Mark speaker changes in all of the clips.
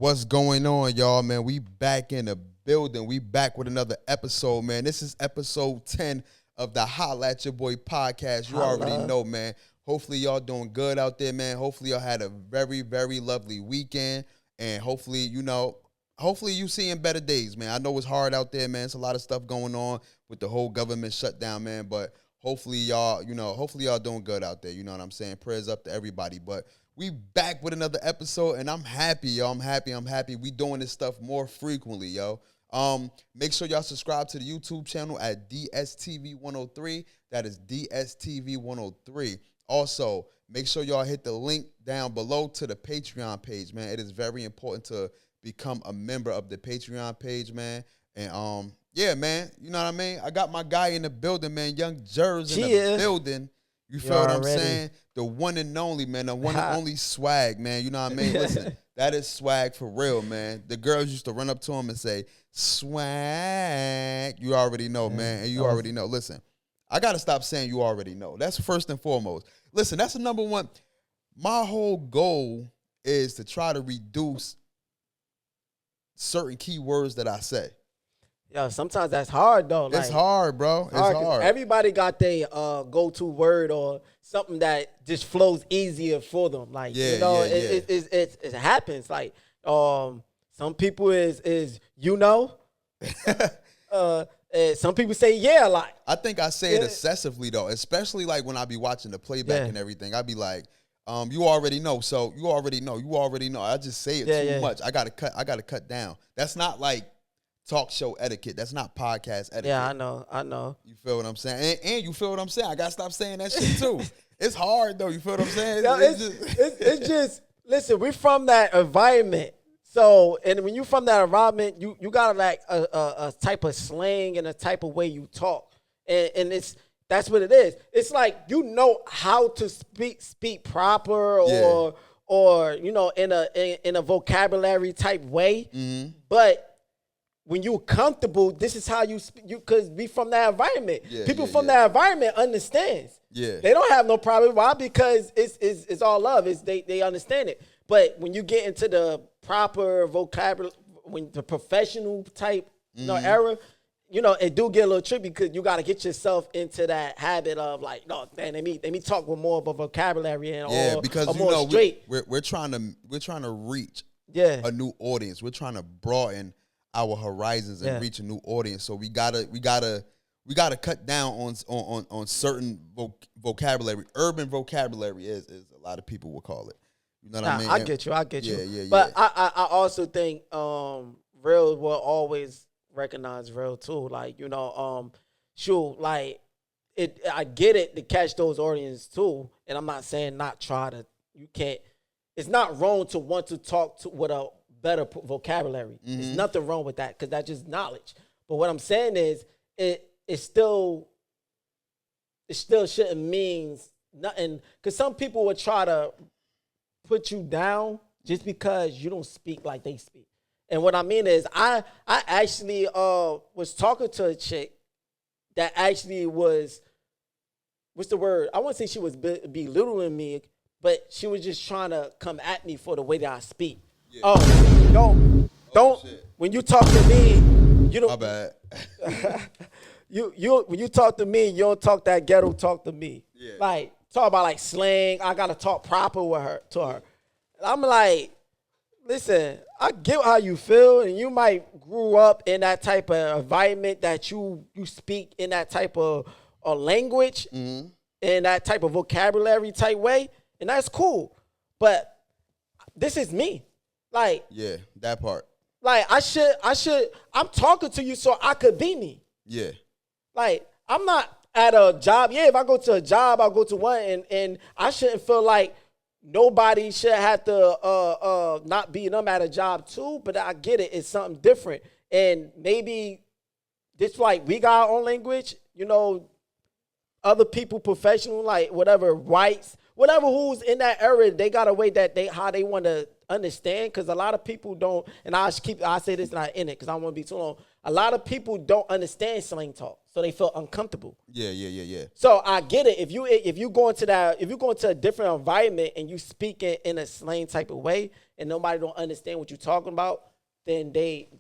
Speaker 1: What's going on, y'all, man? We back in the building. We back with another episode, man. This is episode 10 of the Holla at Your Boy podcast. You already know, man. Hopefully, y'all doing good out there, man. Hopefully, y'all had a very, very lovely weekend. And hopefully, you seeing better days, man. I know it's hard out there, man. It's a lot of stuff going on with the whole government shutdown, man. But hopefully, y'all doing good out there. You know what I'm saying? Prayers up to everybody. But we back with another episode, and I'm happy, yo. I'm happy. We doing this stuff more frequently, yo. Make sure y'all subscribe to the YouTube channel at DSTV103. That is DSTV103. Also, make sure y'all hit the link down below to the Patreon page, man. It is very important to become a member of the Patreon page, man. And yeah, man, you know what I mean? I got my guy in the building, man. Young Jers in the building. You feel what I'm saying? The one and only, man. The one and only swag, man. You know what I mean? Listen, that is swag for real, man. The girls used to run up to him and say, swag. You already know, man. And you already know. Listen, I got to stop saying you already know. That's first and foremost. Listen, that's the number one. My whole goal is to try to reduce certain keywords that I say.
Speaker 2: Yo, sometimes that's hard, though.
Speaker 1: It's hard, bro. It's hard.
Speaker 2: Everybody got their go-to word or something that just flows easier for them. Like, it happens. Like, some people is some people say yeah a lot.
Speaker 1: I think I say it excessively, though, especially like when I be watching the playback and everything. I be like, you already know, so you already know. I just say it too much. I gotta cut down. That's not like talk show etiquette. That's not podcast etiquette.
Speaker 2: Yeah, I know.
Speaker 1: You feel what I'm saying? And you feel what I'm saying? I gotta stop saying that shit too. It's hard though. You feel what I'm saying?
Speaker 2: It's just listen. We're from that environment. So, and when you from that environment, you got like a type of slang and a type of way you talk, and that's what it is. It's like you know how to speak proper or you know in a vocabulary type way, but when you're comfortable, this is how you because we from that environment. People from that environment understands.
Speaker 1: Yeah,
Speaker 2: they don't have no problem. Why? Because it's all love. They understand it. But when you get into the proper vocabulary, when the professional type era, you know, it do get a little tricky because you got to get yourself into that habit of like, no, man, let me talk with more of a vocabulary and
Speaker 1: because
Speaker 2: or
Speaker 1: you
Speaker 2: more
Speaker 1: know
Speaker 2: straight.
Speaker 1: We're trying to reach
Speaker 2: a
Speaker 1: new audience. We're trying to broaden our horizons and reach a new audience. So we gotta cut down on certain vocabulary. Urban vocabulary is a lot of people will call it. You know what I mean?
Speaker 2: I get you.
Speaker 1: Yeah.
Speaker 2: But I also think real will always recognize real too. Like, you know, like I get it to catch those audiences too. And I'm not saying it's not wrong to want to talk to with a better vocabulary. There's nothing wrong with that because that's just knowledge. But what I'm saying is it still shouldn't mean nothing because some people would try to put you down just because you don't speak like they speak. And what I mean is I actually was talking to a chick that actually was, what's the word? I wouldn't say she was belittling me, but she was just trying to come at me for the way that I speak. Yeah. Don't when you talk to me, you don't.
Speaker 1: My bad.
Speaker 2: When you talk to me, you don't talk that ghetto talk to me. Yeah. Like talk about like slang. I gotta talk proper to her. And I'm like, listen, I get how you feel, and you might grew up in that type of environment that you speak in that type of language, in that type of vocabulary type way, and that's cool. But this is me. Like,
Speaker 1: yeah, that part.
Speaker 2: Like I'm talking to you so I could be me.
Speaker 1: Yeah.
Speaker 2: Like, I'm not at a job. Yeah, if I go to a job, I'll go to one and I shouldn't feel like nobody should have to not be them at a job too, but I get it. It's something different. And maybe this like we got our own language, you know, other people professional, like whatever, whites, whatever who's in that area, they got a way that how they want to understand, because a lot of people don't, and I say this not in it because I don't want to be too long. A lot of people don't understand slang talk, so they feel uncomfortable.
Speaker 1: Yeah.
Speaker 2: So I get it. If you go into a different environment and you speak it in a slang type of way, and nobody don't understand what you're talking about, then they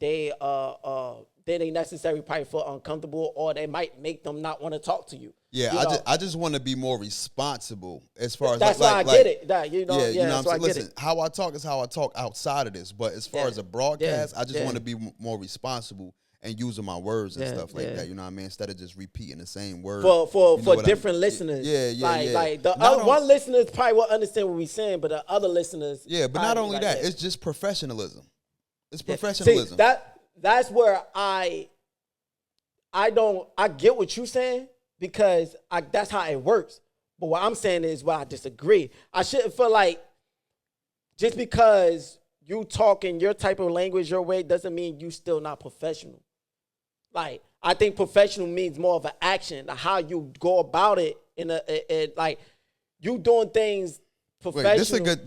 Speaker 2: necessarily probably feel uncomfortable, or they might make them not want to talk to you.
Speaker 1: Yeah, I just want to be more responsible as far as
Speaker 2: that's why I get it.
Speaker 1: I'm saying. Listen, how I talk is how I talk outside of this, but as far as a broadcast, I just want to be more responsible and using my words and stuff like that. You know what I mean? Instead of just repeating the same word
Speaker 2: for different listeners. Like the one listeners probably will understand what we're saying, but the other listeners,
Speaker 1: but not only that, it's just professionalism. It's professionalism.
Speaker 2: See, that's where I get what you're saying, because that's how it works. But what I'm saying is, I disagree. I shouldn't feel like just because you talk in your type of language your way doesn't mean you still not professional. Like, I think professional means more of an action, how you go about it like you doing things professional.
Speaker 1: Wait,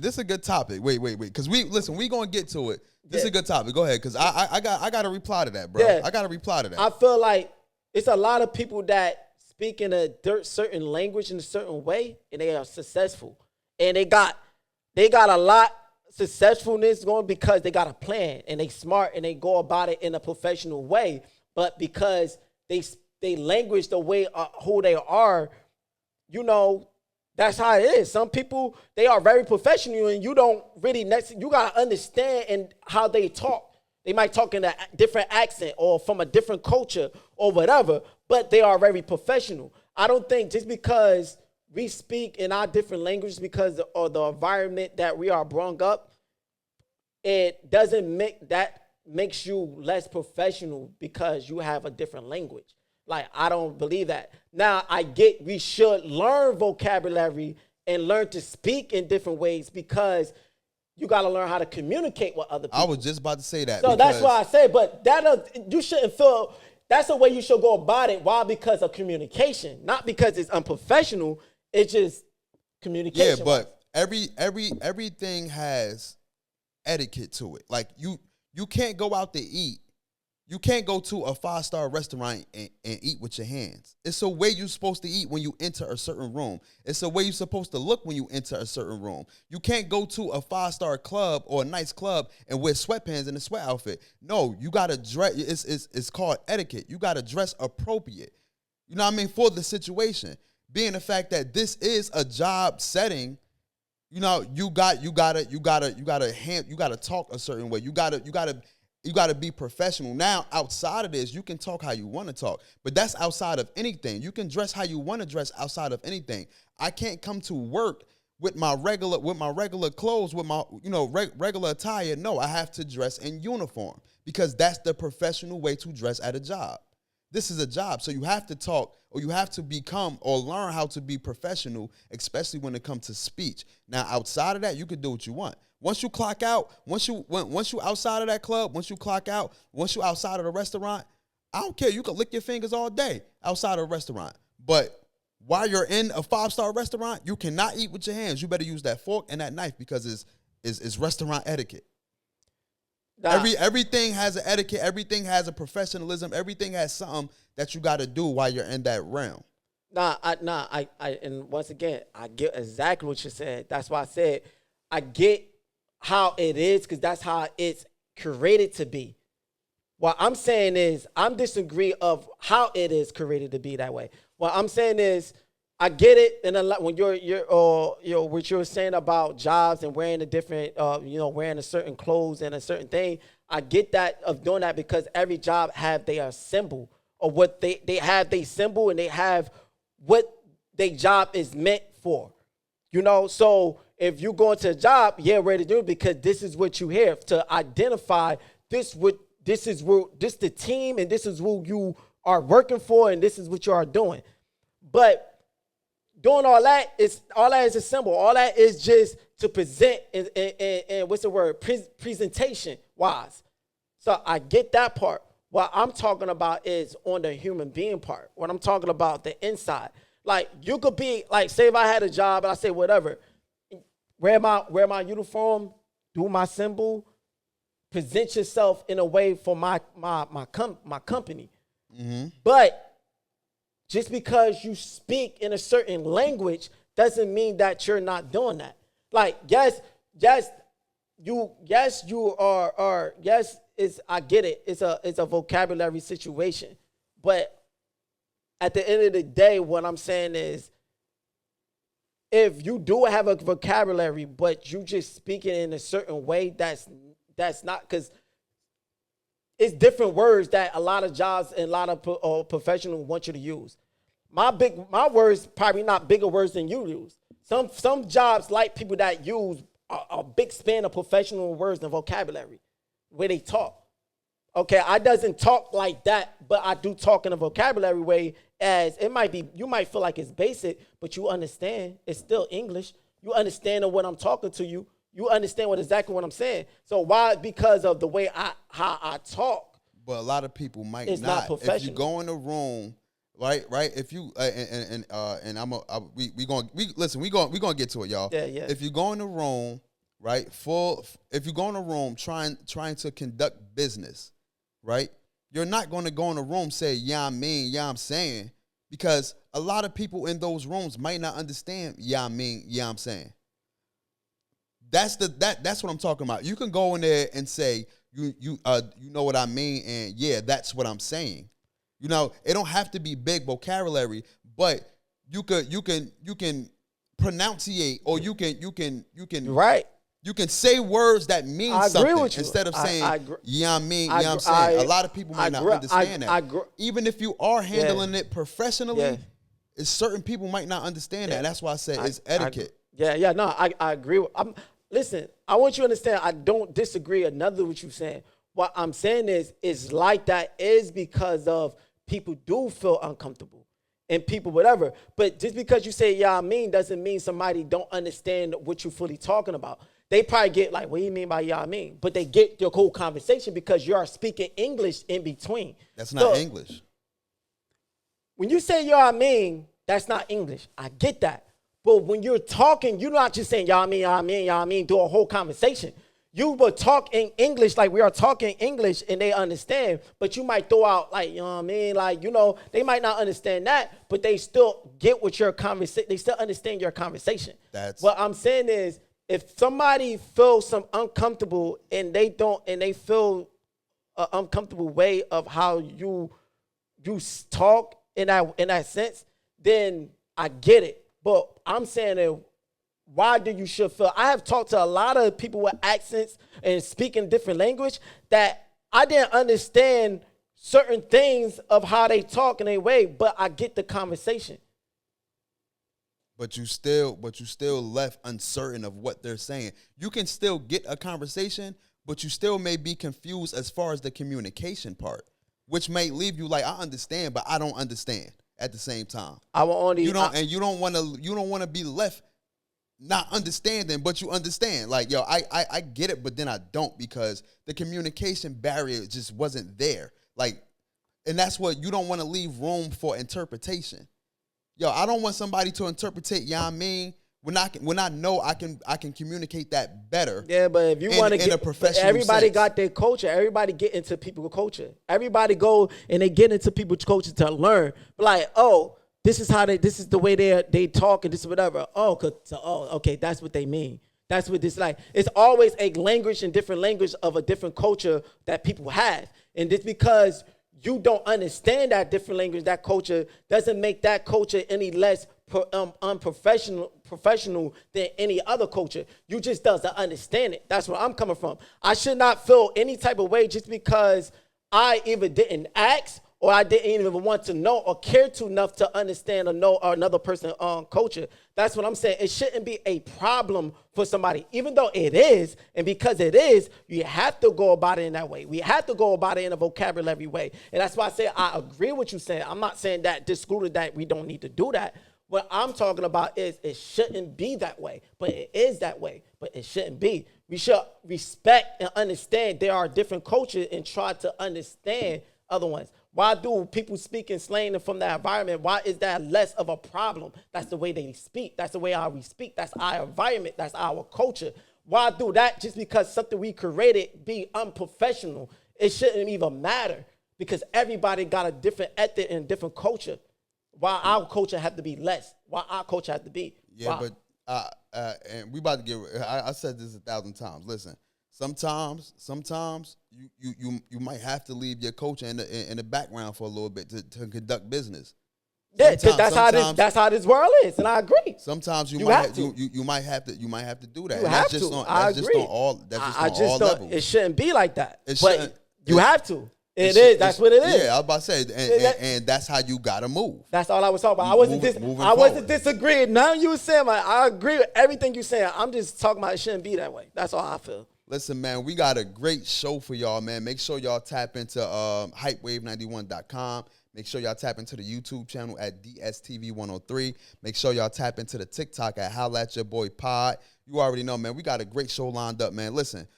Speaker 1: this is a good topic. Wait, because we gonna get to it. This is a good topic. Go ahead, because I got to reply to that, bro.
Speaker 2: Yeah.
Speaker 1: I got to reply to that.
Speaker 2: I feel like it's a lot of people that speak in a certain language in a certain way, and they are successful, and they got a lot successfulness going because they got a plan and they smart and they go about it in a professional way. But because they language the way who they are, that's how it is. Some people, they are very professional, and you don't really you gotta understand and how they talk. They might talk in a different accent or from a different culture or whatever, but they are very professional. I don't think just because we speak in our different languages because of the environment that we are brought up, it doesn't makes you less professional because you have a different language. Like, I don't believe that. Now, I get we should learn vocabulary and learn to speak in different ways, because you got to learn how to communicate with other people.
Speaker 1: I was just about to say that.
Speaker 2: So that's why I say, but you shouldn't feel that's the way you should go about it. Why? Because of communication, not because it's unprofessional. It's just communication.
Speaker 1: Yeah, but everything has etiquette to it. Like, you can't go out to eat. You can't go to a 5-star restaurant and eat with your hands. It's a way you're supposed to eat when you enter a certain room. It's a way you're supposed to look when you enter a certain room. You can't go to a 5-star club or a nice club and wear sweatpants and a sweat outfit. No, you gotta dress. It's called etiquette. You gotta dress appropriate. You know what I mean? For the situation. Being the fact that this is a job setting, you gotta talk a certain way. You gotta be professional. Now, outside of this, you can talk how you want to talk, but that's outside of anything. You can dress how you want to dress outside of anything. I can't come to work with my regular clothes, with my regular attire. No, I have to dress in uniform because that's the professional way to dress at a job. This is a job, so you have to talk, or you have to become or learn how to be professional, especially when it comes to speech. Now, outside of that, you can do what you want. Once you clock out, once you outside of that club, once you clock out, once you outside of the restaurant, I don't care. You can lick your fingers all day outside of a restaurant. But while you're in a 5-star restaurant, you cannot eat with your hands. You better use that fork and that knife because it's restaurant etiquette. Everything has an etiquette. Everything has a professionalism. Everything has something that you got to do while you're in that realm.
Speaker 2: And once again, I get exactly what you said. That's why I said I get how it is, because that's how it's created to be. What I'm saying is I'm disagree of how it is created to be that way. What I'm saying is I get it, and a lot when you're what you're saying about jobs and wearing a different wearing a certain clothes and a certain thing. I get that of doing that because every job have their symbol, or what they have their symbol, and they have what their job is meant for. So if you go into a job, ready to do it because this is what you here to identify this the team, and this is who you are working for, and this is what you are doing. But doing all that is a symbol. All that is just to present and what's the word? Presentation wise. So I get that part. What I'm talking about is on the human being part. What I'm talking about, the inside. Like, you could be like, say if I had a job and I say whatever, wear my uniform, do my symbol, present yourself in a way for my company. But just because you speak in a certain language doesn't mean that you're not doing that. Like, yes, you are, I get it. It's a vocabulary situation. But at the end of the day, what I'm saying is, if you do have a vocabulary, but you just speak it in a certain way, that's not, because it's different words that a lot of jobs and a lot of professionals want you to use. My words probably not bigger words than you use. Some jobs like people that use a big span of professional words and vocabulary where they talk. Okay, I doesn't talk like that, but I do talk in a vocabulary way, as it might be, you might feel like it's basic, but you understand it's still English. You understand what I'm talking to you. You understand exactly what I'm saying. So why? Because of the way how I talk.
Speaker 1: But a lot of people might
Speaker 2: it's not professional.
Speaker 1: If you go in a room, right? If you we gonna get to it, y'all.
Speaker 2: Yeah.
Speaker 1: If you go in a room, right, if you go in a room trying to conduct business, right, you're not going to go in a room say, yeah, I mean, yeah, I'm saying, because a lot of people in those rooms might not understand, yeah, I mean, yeah, I'm saying. That's what I'm talking about. You can go in there and say, you know what I mean, and yeah, that's what I'm saying. You know, it don't have to be big vocabulary, but you can pronunciate, or you can
Speaker 2: right.
Speaker 1: You can say words that mean something instead of saying, yeah, I mean, yeah, I'm saying. A lot of people might not understand that. Even if you are handling it professionally, certain people might not understand that. And that's why I say it's etiquette.
Speaker 2: No, I agree. Listen, I want you to understand, I don't disagree another what you're saying. What I'm saying is like that is because of people do feel uncomfortable. And people, whatever. But just because you say, yeah, I mean, doesn't mean somebody don't understand what you're fully talking about. They probably get like, what do you mean by yeah, I mean? But they get your whole conversation because you are speaking English in between.
Speaker 1: That's not English.
Speaker 2: When you say yeah, I mean, that's not English. I get that. But when you're talking, you're not just saying yeah, I mean, do a whole conversation. You will talk in English like we are talking English and they understand, but you might throw out like, you know what I mean? Like, you know, they might not understand that, but they still get what your conversation, they still understand your conversation. What I'm saying is, if somebody feels some uncomfortable and they feel an uncomfortable way of how you talk in that sense, then I get it. But I'm saying that why do you should feel? I have talked to a lot of people with accents and speaking different language that I didn't understand certain things of how they talk in a way, but I get the conversation.
Speaker 1: But you still left uncertain of what they're saying. You can still get a conversation, but you still may be confused as far as the communication part, which may leave you like, I understand, but I don't understand at the same time. You don't want to be left not understanding, but you understand. Like, yo, I get it, but then I don't, because the communication barrier just wasn't there. Like, and that's what you don't want to leave room for interpretation. Yo, I don't want somebody to interpret, yeah, I mean, when I know I can communicate that better.
Speaker 2: Yeah, but if you want to get a professional everybody sense. Got their culture. Everybody get into people's culture. Everybody go and they get into people's culture to learn. Like, oh, this is the way they talk and this is whatever. Okay, that's what they mean. That's what this like. It's always a language and different language of a different culture that people have. And just because you don't understand that different language, that culture, doesn't make that culture any less professional than any other culture. You just doesn't understand it. That's where I'm coming from. I should not feel any type of way just because I either didn't ask or I didn't even want to know or care too enough to understand or know another person's culture. That's what I'm saying. It shouldn't be a problem for somebody, even though it is. And because it is, you have to go about it in that way. We have to go about it in a vocabulary way. And that's why I say I agree with you saying. I'm not saying that discluded that we don't need to do that. What I'm talking about is it shouldn't be that way, but it is that way, but it shouldn't be. We should respect and understand there are different cultures and try to understand other ones. Why do people speak in slang from that environment? Why is that less of a problem? That's the way they speak. That's the way how we speak. That's our environment. That's our culture. Why do that just because something we created be unprofessional? It shouldn't even matter because everybody got a different ethic and different culture. Why our culture have to be less? Why our culture have to be?
Speaker 1: Yeah, but and we about to get. I said this 1,000 times. Listen, sometimes you might have to leave your culture in the background for a little bit to conduct business.
Speaker 2: Yeah, because that's how this world is, and I agree.
Speaker 1: Sometimes you might have to do that.
Speaker 2: You have to. I agree.
Speaker 1: That's just on all levels.
Speaker 2: It shouldn't be like that. But you have to. It is. That's what it is.
Speaker 1: Yeah, I was about to say, and that's how you gotta move.
Speaker 2: That's all I was talking about. I wasn't disagreeing. None of you saying. I agree with everything you saying. I'm just talking about it shouldn't be that way. That's all I feel.
Speaker 1: Listen, man, we got a great show for y'all, man. Make sure y'all tap into hypewave91.com. Make sure y'all tap into the YouTube channel at DSTV103. Make sure y'all tap into the TikTok at Holla at Your Boy Pod. You already know, man. We got a great show lined up, man. Listen,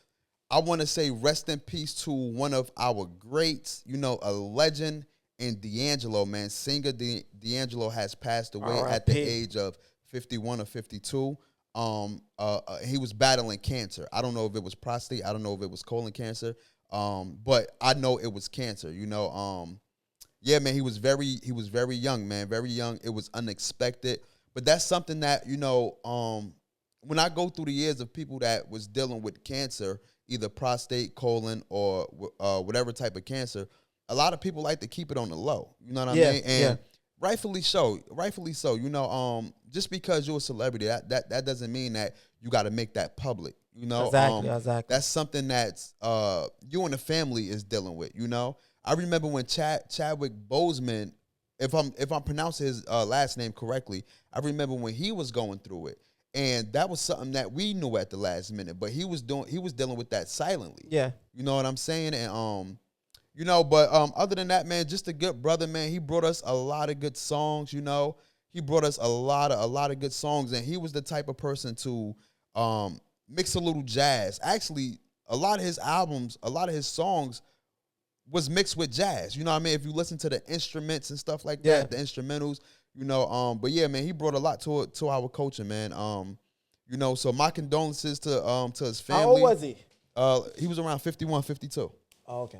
Speaker 1: I want to say rest in peace to one of our greats, a legend in D'Angelo, man. Singer D'Angelo has passed away at the age of 51 or 52. He was battling cancer. I don't know if it was prostate. I don't know if it was colon cancer. But I know it was cancer, Yeah, man, he was very young, man, very young. It was unexpected. But that's something that, when I go through the years of people that was dealing with cancer, either prostate, colon, or whatever type of cancer, a lot of people like to keep it on the low. You know what I mean? And rightfully so. Just because you're a celebrity, that doesn't mean that you got to make that public.
Speaker 2: Exactly.
Speaker 1: That's something that's you and the family is dealing with. I remember when Chadwick Boseman, if I'm pronouncing his last name correctly, I remember when he was going through it, and that was something that we knew at the last minute. But he was dealing with that silently. Yeah, you know what I'm saying, and But other than that, man, just a good brother, man. He brought us a lot of good songs. He brought us a lot of good songs, and he was the type of person to mix a little jazz. Actually, a lot of his albums, a lot of his songs was mixed with jazz. You know what I mean? If you listen to the instruments and stuff like that, the instrumentals, but yeah, man, he brought a lot to our culture, man. So my condolences to his family.
Speaker 2: How old was he?
Speaker 1: He was around 51, 52.
Speaker 2: Oh, okay.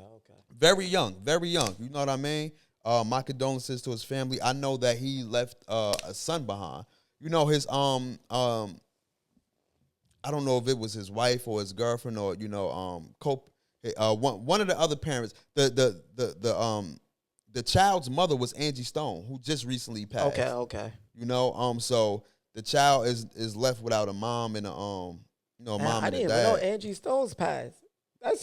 Speaker 1: Very young. You know what I mean? My condolences to his family. I know that he left a son behind. His I don't know if it was his wife or his girlfriend or one of the other parents, the child's mother was Angie Stone, who just recently passed.
Speaker 2: Okay.
Speaker 1: So the child is left without a mom and a mom and a dad.
Speaker 2: I didn't even know Angie Stone's passed.
Speaker 1: My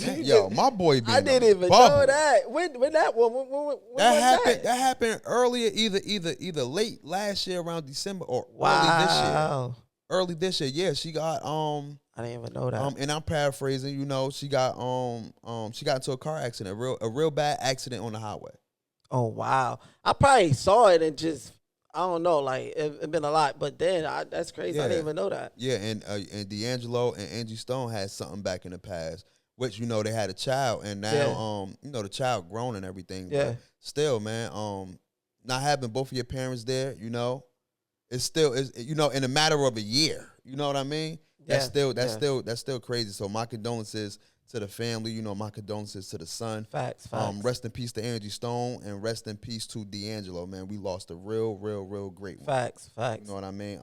Speaker 1: boy.
Speaker 2: I didn't even know that. When that when
Speaker 1: that happened earlier, either late last year around December or early this year. Early this year, yeah, she got
Speaker 2: I didn't even know that.
Speaker 1: And I'm paraphrasing, she got into a car accident, a real bad accident on the highway.
Speaker 2: Oh wow! I probably saw it and just I don't know, like it been a lot, but then that's crazy. I didn't even know that.
Speaker 1: Yeah, and D'Angelo and Angie Stone had something back in the past, which they had a child, and now the child grown and everything. Yeah. But still, man, not having both of your parents there, it's still in a matter of a year. You know what I mean? That's still crazy. So my condolences to the family. My condolences to the son.
Speaker 2: Facts.
Speaker 1: Rest in peace to Angie Stone, and rest in peace to D'Angelo. Man, we lost a real great one.
Speaker 2: Facts.
Speaker 1: You know what I mean?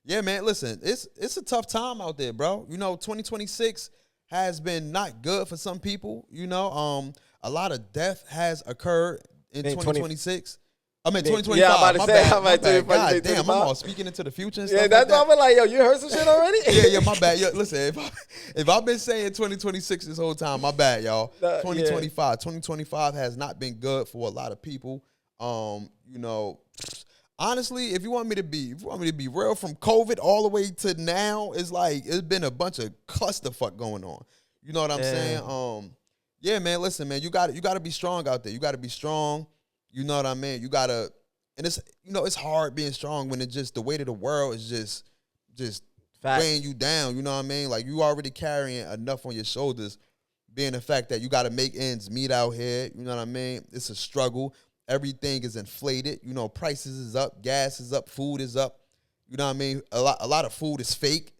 Speaker 1: Yeah, man. Listen, it's a tough time out there, bro. 2026 has been not good for some people. A lot of death has occurred in 2026. I mean, 2025.
Speaker 2: Yeah, I'm about to say.
Speaker 1: God damn, I'm all speaking into the future and stuff.
Speaker 2: Yeah, that's why I'm like, yo, you heard some shit already?
Speaker 1: yeah, my bad. Yo, listen, if I've been saying 2026 this whole time, my bad, y'all. 2025 has not been good for a lot of people. Honestly, if you want me to be real, from COVID all the way to now, it's been a bunch of clusterfuck going on. You know what I'm saying? Yeah, man. Listen, man, you got to be strong out there. You got to be strong. You know what I mean? You gotta, and it's hard being strong when it's just the weight of the world is just weighing you down. You know what I mean? Like you already carrying enough on your shoulders, being the fact that you got to make ends meet out here. You know what I mean? It's a struggle. Everything is inflated. Prices is up, gas is up, food is up. You know what I mean? A lot of food is fake.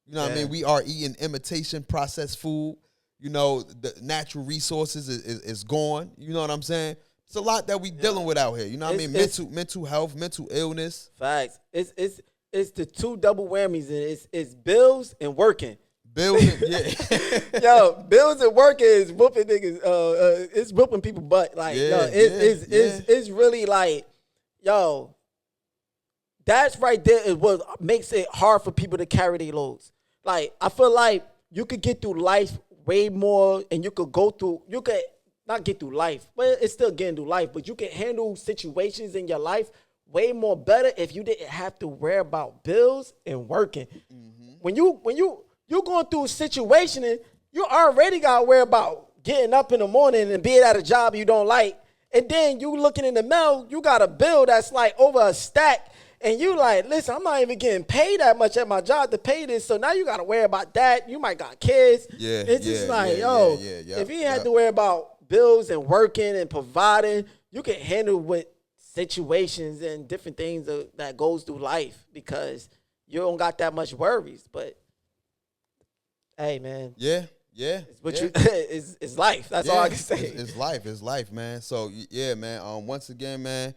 Speaker 1: You know what I mean? We are eating imitation processed food. You know, the natural resources is gone. You know what I'm saying? It's a lot that we dealing with out here. You know what I mean? Mental health, mental illness.
Speaker 2: Facts. It's the two double whammies. It's bills and working.
Speaker 1: Bills, yeah.
Speaker 2: Yo, bills and working is whooping niggas. It's whooping people butt. Like, it's really like, yo, that's right there is what makes it hard for people to carry their loads. Like, I feel like you could get through life way more, and you could not get through life, but it's still getting through life, but you can handle situations in your life way more better if you didn't have to worry about bills and working. Mm-hmm. When you're going through a situation and you already got to worry about getting up in the morning and being at a job you don't like, and then you looking in the mail, you got a bill that's like over a stack, and you like, listen, I'm not even getting paid that much at my job to pay this, so now you got to worry about that. You might got kids.
Speaker 1: Yeah,
Speaker 2: it's just if you had to worry about bills and working and providing, you can handle with situations and different things that goes through life because you don't got that much worries. But hey, man, it's life. That's all I can say.
Speaker 1: It's life, man. So yeah, man. Once again, man.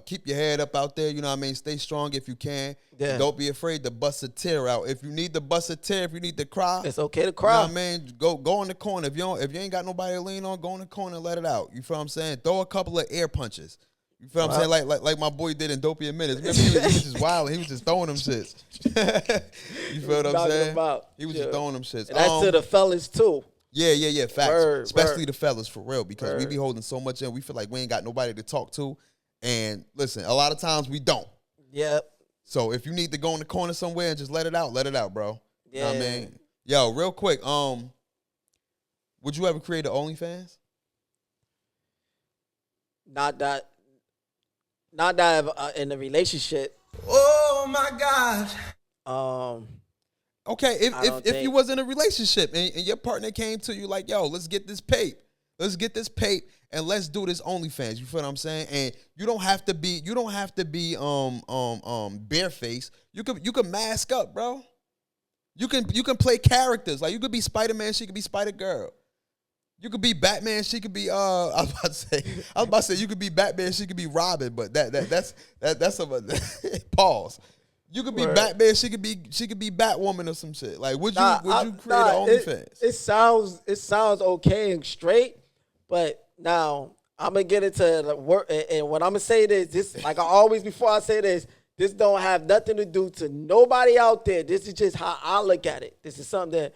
Speaker 1: Keep your head up out there, you know what I mean? Stay strong if you can. Yeah. Don't be afraid to bust a tear out. If you need to bust a tear, if you need to cry,
Speaker 2: it's okay to cry.
Speaker 1: You know what I mean? Go in the corner. If you ain't got nobody to lean on, go in the corner and let it out. You feel what I'm saying? Throw a couple of air punches. You feel what I'm saying? Like my boy did in Dopey Minutes. Remember, he was just wild. He was just throwing them shits. You feel what I'm saying? He was just throwing them shits.
Speaker 2: And that's to the fellas too.
Speaker 1: Yeah. Facts. Especially the fellas, for real, because we be holding so much in. We feel like we ain't got nobody to talk to. And listen, a lot of times we don't.
Speaker 2: Yep.
Speaker 1: So if you need to go in the corner somewhere and just let it out, bro.
Speaker 2: Yeah.
Speaker 1: You know what I mean? Yo, real quick, would you ever create an OnlyFans?
Speaker 2: Not that in a relationship.
Speaker 3: Oh my God.
Speaker 1: Okay, if you was in a relationship and your partner came to you like, yo, let's get this paid. And let's do this OnlyFans. You feel what I'm saying? And you don't have to be barefaced. You can mask up, bro. You can play characters. Like you could be Spider-Man, she could be Spider-Girl. You could be Batman, she could be I was about to say you could be Batman, she could be Robin, but that's a pause. You could be Batman, she could be Batwoman or some shit. Like would you create an OnlyFans?
Speaker 2: It sounds okay and straight, but now I'm gonna get into the work, and what I'm gonna say this like I always before I say this don't have nothing to do to nobody out there. This is just how I look at it. This is something that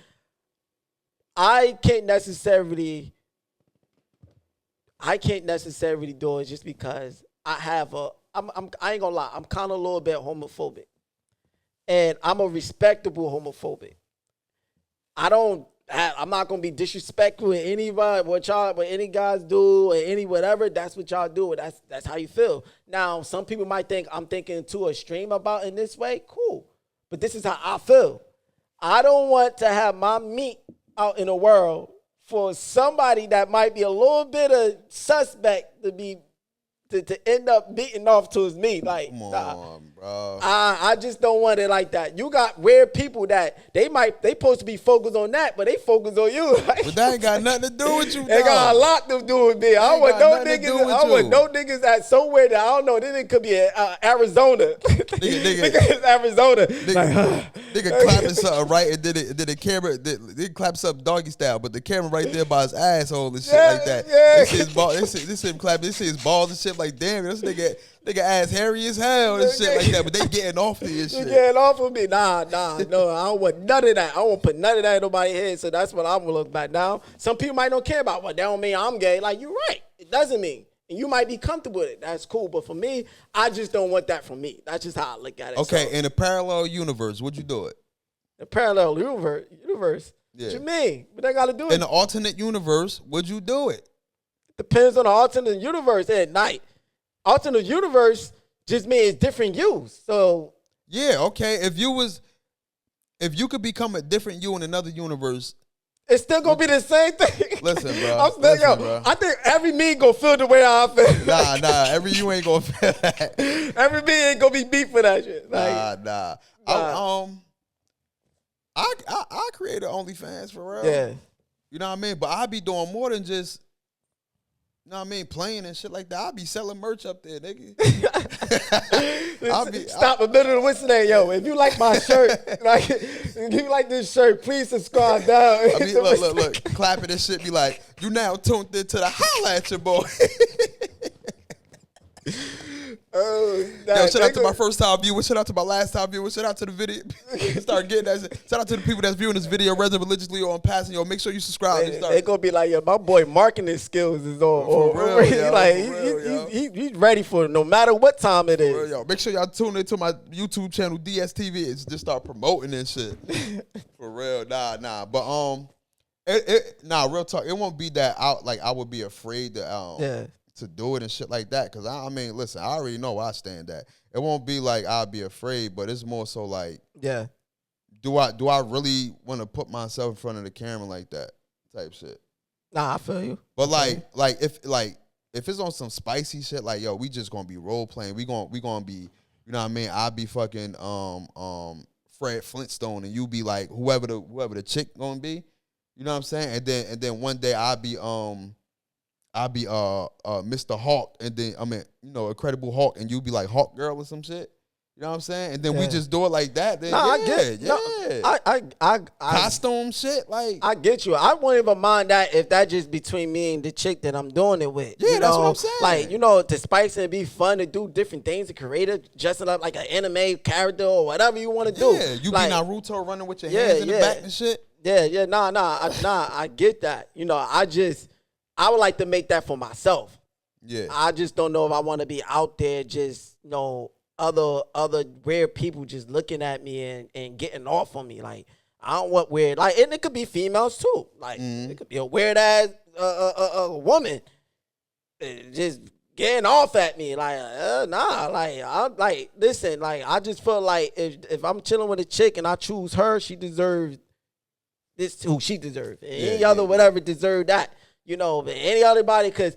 Speaker 2: I can't necessarily do it just because I ain't gonna lie, I'm kind of a little bit homophobic, and I'm a respectable homophobic. I'm not gonna be disrespectful with anybody, what any guys do or any whatever. That's what y'all do. That's how you feel. Now, some people might think I'm thinking too extreme about in this way. Cool, but this is how I feel. I don't want to have my meat out in the world for somebody that might be a little bit of suspect to end up beating off to his meat. Like,
Speaker 1: come on, bro.
Speaker 2: I just don't want it like that. You got weird people that they supposed to be focused on that, but they focus on you. Like,
Speaker 1: but that ain't got nothing to do with you.
Speaker 2: They got a lot to do with me. I want no niggas at somewhere that I don't know. This nigga could be Arizona. Nigga Arizona.
Speaker 1: Nigga clapping something right, and then the camera they clap something doggy style, but the camera right there by his asshole and shit like that.
Speaker 2: Yeah.
Speaker 1: This him clapping. This his balls and shit. Like, damn, this nigga ass hairy as hell and shit like that, but they getting off of this shit.
Speaker 2: You getting off of me? Nah, no, I don't want none of that. I won't put none of that in nobody's head, so that's what I'm gonna look back now. Some people might don't care about what that don't mean I'm gay. Like, you're right. It doesn't mean. And you might be comfortable with it. That's cool. But for me, I just don't want that from me. That's just how I look at it.
Speaker 1: Okay, in a parallel universe, would you do it?
Speaker 2: The parallel universe? Yeah. What you mean? What they got to do it?
Speaker 1: In an alternate universe, would you do it?
Speaker 2: Depends on the alternate universe at night. Alternate universe just means different yous. So
Speaker 1: yeah, okay. If you could become a different you in another universe,
Speaker 2: it's still gonna be the same thing.
Speaker 1: Listen, bro. Bro.
Speaker 2: I think every me gonna feel the way I feel.
Speaker 1: Nah. Every you ain't gonna feel that.
Speaker 2: Every me ain't gonna be beat for that shit. Like,
Speaker 1: Nah. I created OnlyFans for real.
Speaker 2: Yeah.
Speaker 1: You know what I mean? But I be doing more than just, you know what I mean, playing and shit like that. I be selling merch up there, nigga.
Speaker 2: Stop a minute and whistle there, yo. If you like my shirt, like if you like this shirt, please subscribe down.
Speaker 1: I mean, look, clapping this shit be like, you now tuned into the Holla at your boy.
Speaker 2: Oh,
Speaker 1: yo, shout out to my first time viewers. Shout out to my last time viewers. Shout out to the video. Start getting that. Shout out to the people that's viewing this video religiously or on passing. Yo, make sure you subscribe.
Speaker 2: They gonna be like, yo, my boy marketing skills is on.
Speaker 1: For real, yo,
Speaker 2: like he's ready for it, no matter what time it is.
Speaker 1: Real, yo, make sure y'all tune into my YouTube channel DSTV. It's just start promoting this shit. For real, nah. But real talk. It won't be that out. Like I would be afraid to to do it and shit like that. Cause I mean, listen, I already know where I stand at. It won't be like I'll be afraid, but it's more so like, do I really want to put myself in front of the camera like that type shit?
Speaker 2: Nah, I feel you.
Speaker 1: But if it's on some spicy shit, like yo, we just gonna be role playing. We gonna be, you know what I mean? I'll be fucking Fred Flintstone, and you be like whoever the chick gonna be. You know what I'm saying? And then one day I'll be Mr. Hawk, and then Incredible Hulk, and you be like Hawk Girl or some shit. You know what I'm saying? And then we just do it like that. Then
Speaker 2: I get.
Speaker 1: Yeah.
Speaker 2: No, I
Speaker 1: costume shit. Like
Speaker 2: I get you. I won't even mind that if that just between me and the chick that I'm doing it with.
Speaker 1: Yeah, that's what I'm saying.
Speaker 2: Like, to spice and be fun to do different things, to create it, dressing up like an anime character or whatever you want to do.
Speaker 1: Yeah, you
Speaker 2: like,
Speaker 1: be Naruto running with your hands in the back and shit.
Speaker 2: Yeah, nah, I get that. I would like to make that for myself.
Speaker 1: Yeah.
Speaker 2: I just don't know if I want to be out there just, other weird people just looking at me and getting off on me. Like, I don't want weird. Like, and it could be females too. Like, it could be a weird ass woman just getting off at me. Like, nah. Like, listen. Like, I just feel like if I'm chilling with a chick and I choose her, she deserves this who she deserves. And any other whatever deserve that. But any other body, because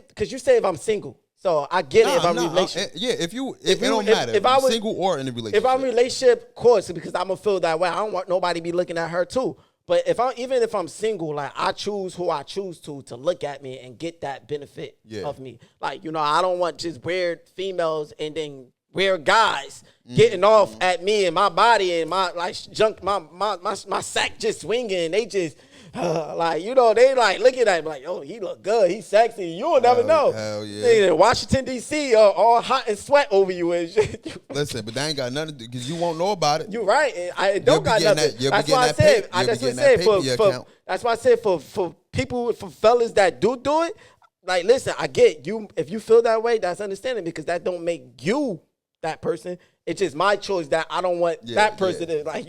Speaker 2: because you say if I'm single, so I get it if I'm in a relationship.
Speaker 1: It don't matter. If I was single or in a relationship.
Speaker 2: If I'm in a relationship, of course, because I'm gonna feel that way. I don't want nobody to be looking at her too. But even if I'm single, like I choose who I choose to look at me and get that benefit of me. Like, I don't want just weird females and then weird guys getting off at me and my body and my junk, my sack just swinging. They just they like looking at me like, oh, he look good, he's sexy. You'll never know.
Speaker 1: Hell yeah.
Speaker 2: They in Washington D.C. all hot and sweat over you and shit.
Speaker 1: Listen, but that ain't got nothing to do because you won't know about it.
Speaker 2: You're right. It don't got nothing. That's why I said. That's why I said for people, for fellas that do it. Like, listen, I get you. If you feel that way, that's understanding because that don't make you that person. It's just my choice that I don't want that person to, like,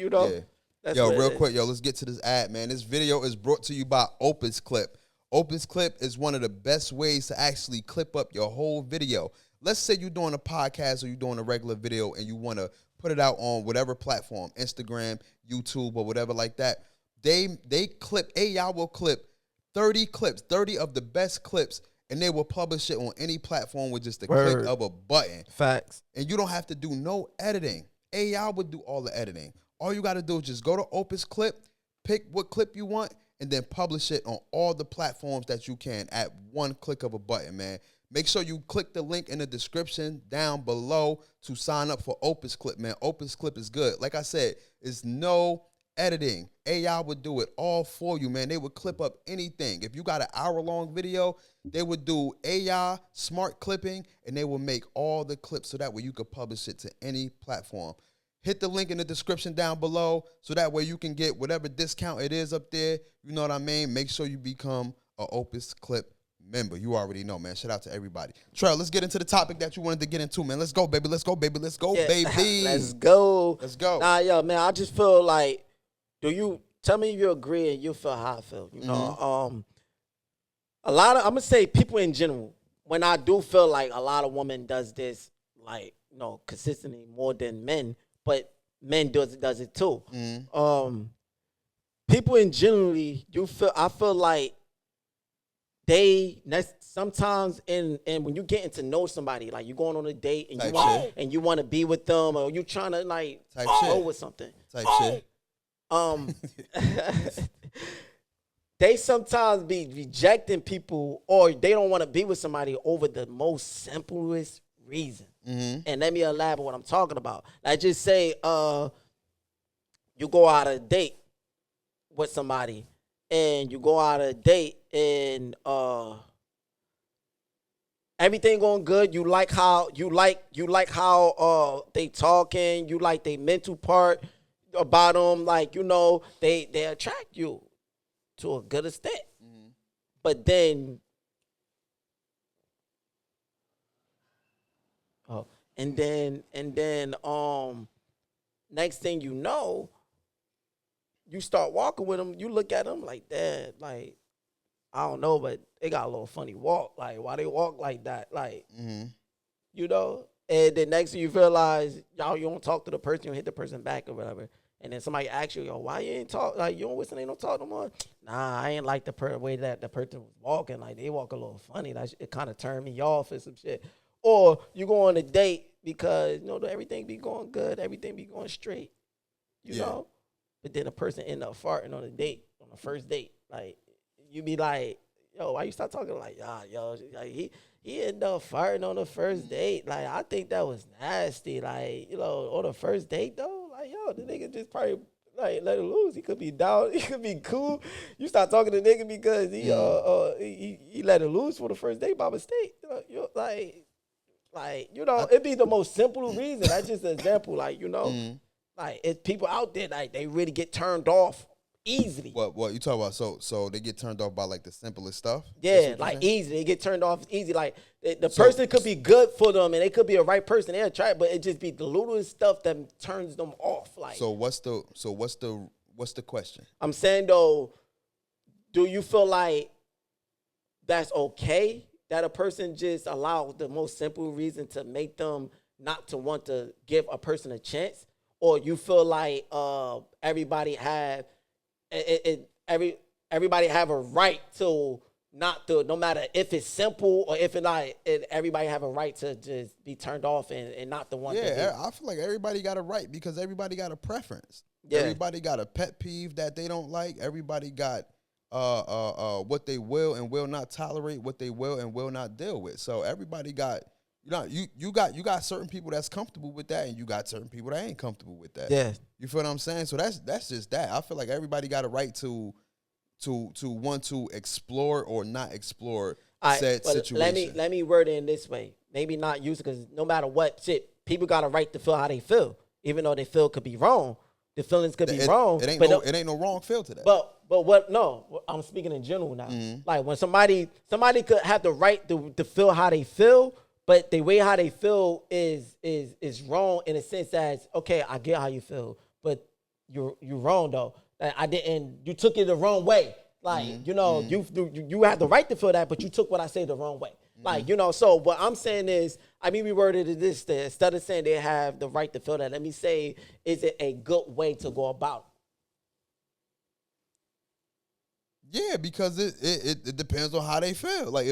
Speaker 2: That's
Speaker 1: real quick, let's get to this ad, man. This video is brought to you by Opus Clip. Opus Clip is one of the best ways to actually clip up your whole video. Let's say you're doing a podcast or you're doing a regular video and you want to put it out on whatever platform, Instagram, YouTube, or whatever like that. AI will clip 30 clips, 30 of the best clips, and they will publish it on any platform with just a click of a button.
Speaker 2: Facts.
Speaker 1: And you don't have to do no editing. AI would do all the editing. All you got to do is just go to Opus Clip, pick what clip you want, and then publish it on all the platforms that you can at one click of a button, man. Make sure you click the link in the description down below to sign up for Opus Clip, man. Opus Clip is good. Like I said, it's no editing. AI would do it all for you, man. They would clip up anything. If you got an hour-long video, they would do AI smart clipping, and they will make all the clips so that way you could publish it to any platform. Hit the link in the description down below so that way you can get whatever discount it is up there. You know what I mean? Make sure you become an Opus Clip member. You already know, man. Shout out to everybody. Trell, let's get into the topic that you wanted to get into, man. Let's go, baby. Let's go, baby. Let's go, baby.
Speaker 2: Let's go.
Speaker 1: Let's go.
Speaker 2: Nah, yo, man, I just feel like, tell me if you agree and you feel how I feel. A lot of, I'm going to say people in general, when I do feel like a lot of women does this, like, consistently more than men, but men does it too. People in generally, I feel like sometimes and when you getting to know somebody, like you going on a date and
Speaker 1: Type
Speaker 2: you want to be with them, or you trying to like
Speaker 1: Type
Speaker 2: go
Speaker 1: shit.
Speaker 2: with something.
Speaker 1: Type shit.
Speaker 2: They sometimes be rejecting people, or they don't want to be with somebody over the most simplest reason. And let me elaborate what I'm talking about. Like just say you go out on a date with somebody, and you go out on a date and everything going good. You like how they talking. You like they mental part about them. Like, you know, they attract you to a good extent. But then, and then, next thing you know, you start walking with them. You look at them like that, like, I don't know, but they got a little funny walk. Like, why they walk like that? Like, you know? And then next thing you realize, y'all, you don't talk to the person, you hit the person back or whatever. And then somebody asks you, yo, why you ain't talk? Like, you don't listen, they don't talk no more? Nah, I ain't like the way that the person was walking. Like, they walk a little funny. Like, it kind of turned me off or some shit. Or you go on a date because, you know, everything be going good, everything be going straight, you know? But then a person end up farting on a date, on the first date. Like, you be like, yo, why you start talking like, yo, like he ended up farting on the first date. Like, I think that was nasty. Like, you know, on the first date though, like, yo, the nigga just probably like let it loose. He could be down. He could be cool. You start talking to the nigga because he let it loose for the first date by mistake. You know, like you know, it'd be the most simple reason. That's just an example. Like, you know, like it's people out there like they really get turned off easily.
Speaker 1: What you talk about? So they get turned off by like the simplest stuff.
Speaker 2: Yeah, like easy. They get turned off easy. Like the person could be good for them, and they could be a right person. They'll try it, but it just be the littlest stuff that turns them off. Like, what's
Speaker 1: the question?
Speaker 2: I'm saying though, do you feel like that's okay that a person just allows the most simple reason to make them not to want to give a person a chance, or you feel like everybody have everybody have a right to not to, no matter if it's simple or if it's not, everybody have a right to just be turned off and not the one.
Speaker 1: Yeah, I feel like everybody got a right because everybody got a preference. Yeah. Everybody got a pet peeve that they don't like. Everybody got what they will and will not tolerate, what they will and will not deal with. So everybody got, you got certain people that's comfortable with that, and you got certain people that ain't comfortable with that.
Speaker 2: Yeah.
Speaker 1: You feel what I'm saying? So that's just that. I feel like everybody got a right to want to explore or not explore said situation.
Speaker 2: Let me word it in this way. Maybe not use it, because no matter what shit, people got a right to feel how they feel, even though they feel could be wrong. The feelings could be wrong.
Speaker 1: It ain't no wrong feel to that.
Speaker 2: But what? No, I'm speaking in general now. Like when somebody could have the right to feel how they feel, but the way how they feel is wrong in a sense as, okay, I get how you feel, but you're wrong though. You took it the wrong way. Like, you have the right to feel that, but you took what I say the wrong way. Like, so what I'm saying is, we worded it this, instead of saying they have the right to feel that, let me say, is it a good way to go about
Speaker 1: it? Yeah, because it depends on how they feel. Like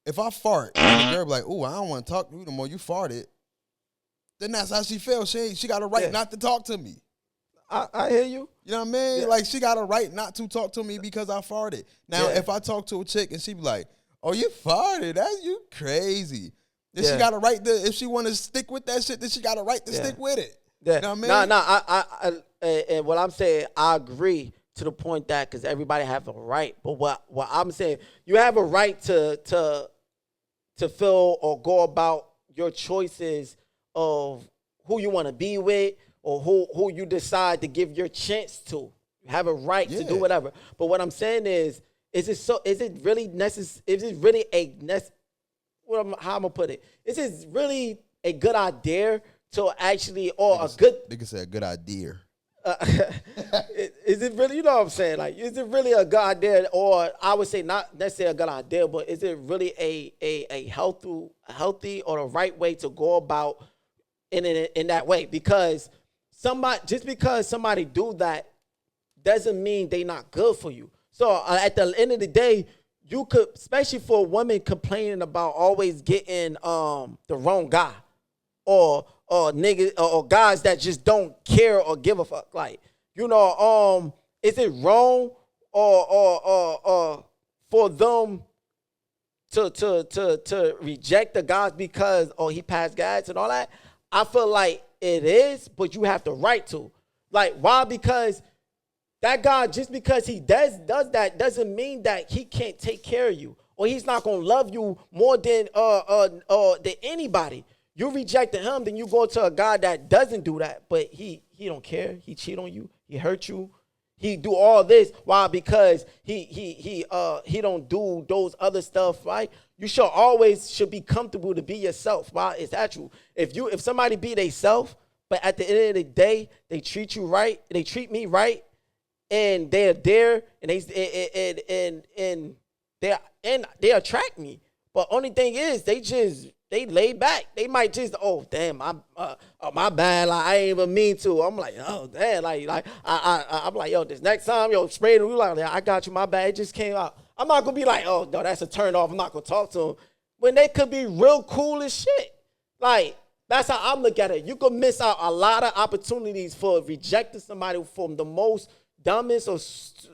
Speaker 1: if I fart and the girl be like, "Ooh, I don't want to talk to you no more. You farted," then that's how she feels. She got a right not to talk to me.
Speaker 2: I hear you.
Speaker 1: You know what I mean?
Speaker 2: Yeah.
Speaker 1: Like, she got a right not to talk to me because I farted. Now, if I talk to a chick and she be like, "Oh, you farted? That's you crazy." Then she got a right to, if she want to stick with that shit, then she got a right to stick with it.
Speaker 2: Yeah.
Speaker 1: You know what I
Speaker 2: mean? And what I'm saying, I agree to the point that, because everybody have a right. But what I'm saying, you have a right to feel or go about your choices of who you want to be with, or who you decide to give your chance to. You have a right to do whatever. But what I'm saying is it really necessary? Is it really how I'm gonna put it? Is it really a good idea to actually, or a good?
Speaker 1: Nigga said a good idea.
Speaker 2: Is it really? You know what I'm saying? Like, is it really a good idea, or I would say not necessarily a good idea, but is it really a healthy or the right way to go about in that way? Because just because somebody do that doesn't mean they not good for you. So at the end of the day, you could, especially for a woman complaining about always getting the wrong guy, or niggas or guys that just don't care or give a fuck. Like, is it wrong or for them to reject the guys because he passed gas and all that? I feel like it is, but you have the right to. Like, why? Because that guy, just because he does that, doesn't mean that he can't take care of you, or he's not gonna love you more than anybody. You rejected him, then you go to a guy that doesn't do that, but he don't care. He cheat on you. He hurt you. He do all this. Why? Because he don't do those other stuff, right? You should be comfortable to be yourself. Why? It's actual. If somebody be they self, but at the end of the day, they treat you right, they treat me right, and they're there, and they attract me. But only thing is, they lay back. They might just, oh damn, my bad. Like, I ain't even mean to. I'm like, oh damn, I'm like, yo, this next time, yo, spray the like, I got you, my bad. It just came out. I'm not gonna be like, oh no, that's a turn off. I'm not gonna talk to them when they could be real cool as shit. Like, that's how I look at it. You could miss out a lot of opportunities for rejecting somebody from the most dumbest,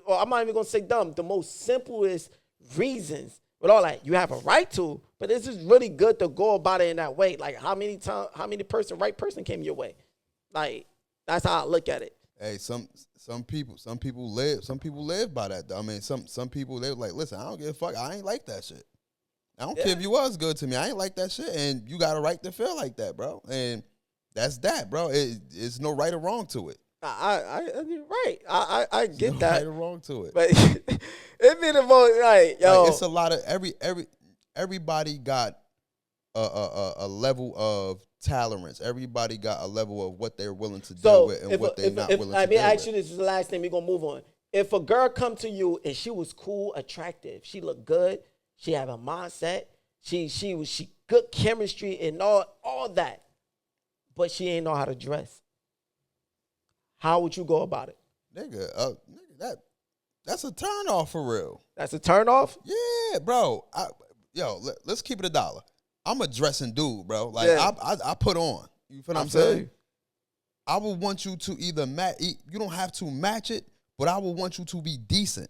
Speaker 2: or I'm not even gonna say dumb, the most simplest reasons. With all that, you have a right to, but this is really good to go about it in that way. Like, how many right person came your way? Like, that's how I look at it.
Speaker 1: Hey, some people live by that. I mean, some people, they're like, listen, I don't give a fuck. I ain't like that shit. I don't care if you was good to me. I ain't like that shit, and you got a right to feel like that, bro. And that's that, bro. It's no right or wrong to it.
Speaker 2: You're right. I get
Speaker 1: no
Speaker 2: that.
Speaker 1: Right or wrong to it,
Speaker 2: but it be the most like, yo.
Speaker 1: Like, it's a lot of everybody got a level of tolerance. Everybody got a level of what they're willing to deal with and what they're not willing to deal with.
Speaker 2: Let me ask you, this is the last thing, we're gonna move on. If a girl come to you and she was cool, attractive, she looked good, she have a mindset, she good chemistry and all that, but she ain't know how to dress, how would you go about it?
Speaker 1: Nigga, that's a turn off for real.
Speaker 2: That's a turn off?
Speaker 1: Yeah, bro. Let's keep it $1. I'm a dressing dude, bro. Like, yeah. I put on. You feel what I'm saying? I would want you to either you don't have to match it, but I would want you to be decent.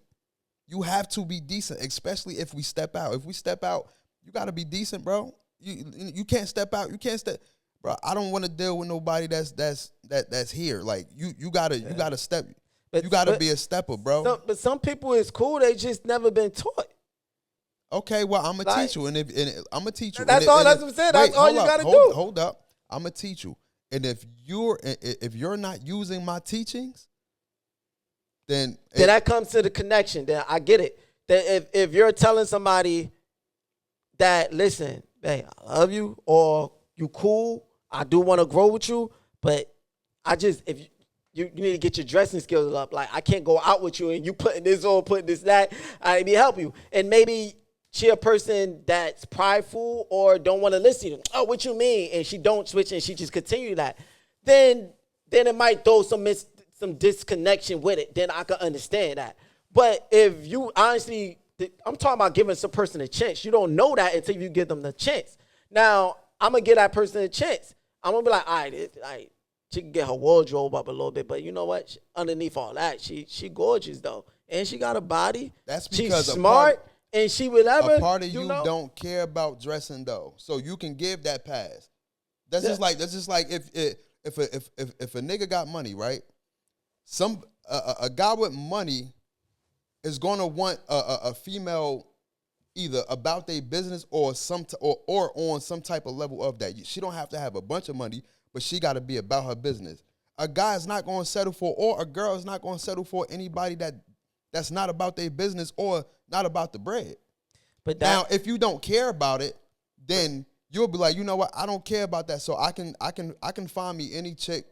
Speaker 1: You have to be decent, especially if we step out. If we step out, you got to be decent, bro. You can't step out. You can't step. Bro, I don't want to deal with nobody that's here. Like, you gotta step. But you gotta be a stepper, bro.
Speaker 2: But some people is cool. They just never been taught.
Speaker 1: Okay, well, I'm gonna teach you, and I'm gonna teach you.
Speaker 2: That's all. That's what I'm saying. That's all you gotta do.
Speaker 1: Hold up, I'm gonna teach you. And if you're not using my teachings, then
Speaker 2: that comes to the connection. Then I get it. That if you're telling somebody that, listen, hey, I love you, or you cool, I do want to grow with you, but if you need to get your dressing skills up. Like, I can't go out with you and you putting this on, putting this, that. I need to help you. And maybe she a person that's prideful or don't want to listen. Oh, what you mean? And she don't switch and she just continue that. Then it might throw some disconnection with it. Then I can understand that. But if you honestly, I'm talking about giving some person a chance. You don't know that until you give them the chance. Now, I'm going to give that person a chance. I'm going to be like, all right, she can get her wardrobe up a little bit, but you know what? Underneath all that, she gorgeous, though. And she got a body.
Speaker 1: That's because
Speaker 2: she's smart, and she would ever.
Speaker 1: A part of you don't care about dressing, though. So you can give that pass. That's just like if a nigga got money, right? A guy with money is going to want a female either about their business or on some type of level of that. She don't have to have a bunch of money, but she got to be about her business. A guy is not going to settle for, or a girl is not going to settle for anybody that's not about their business or not about the bread. But now, if you don't care about it, then you'll be like, you know what? I don't care about that, so I can find me any chick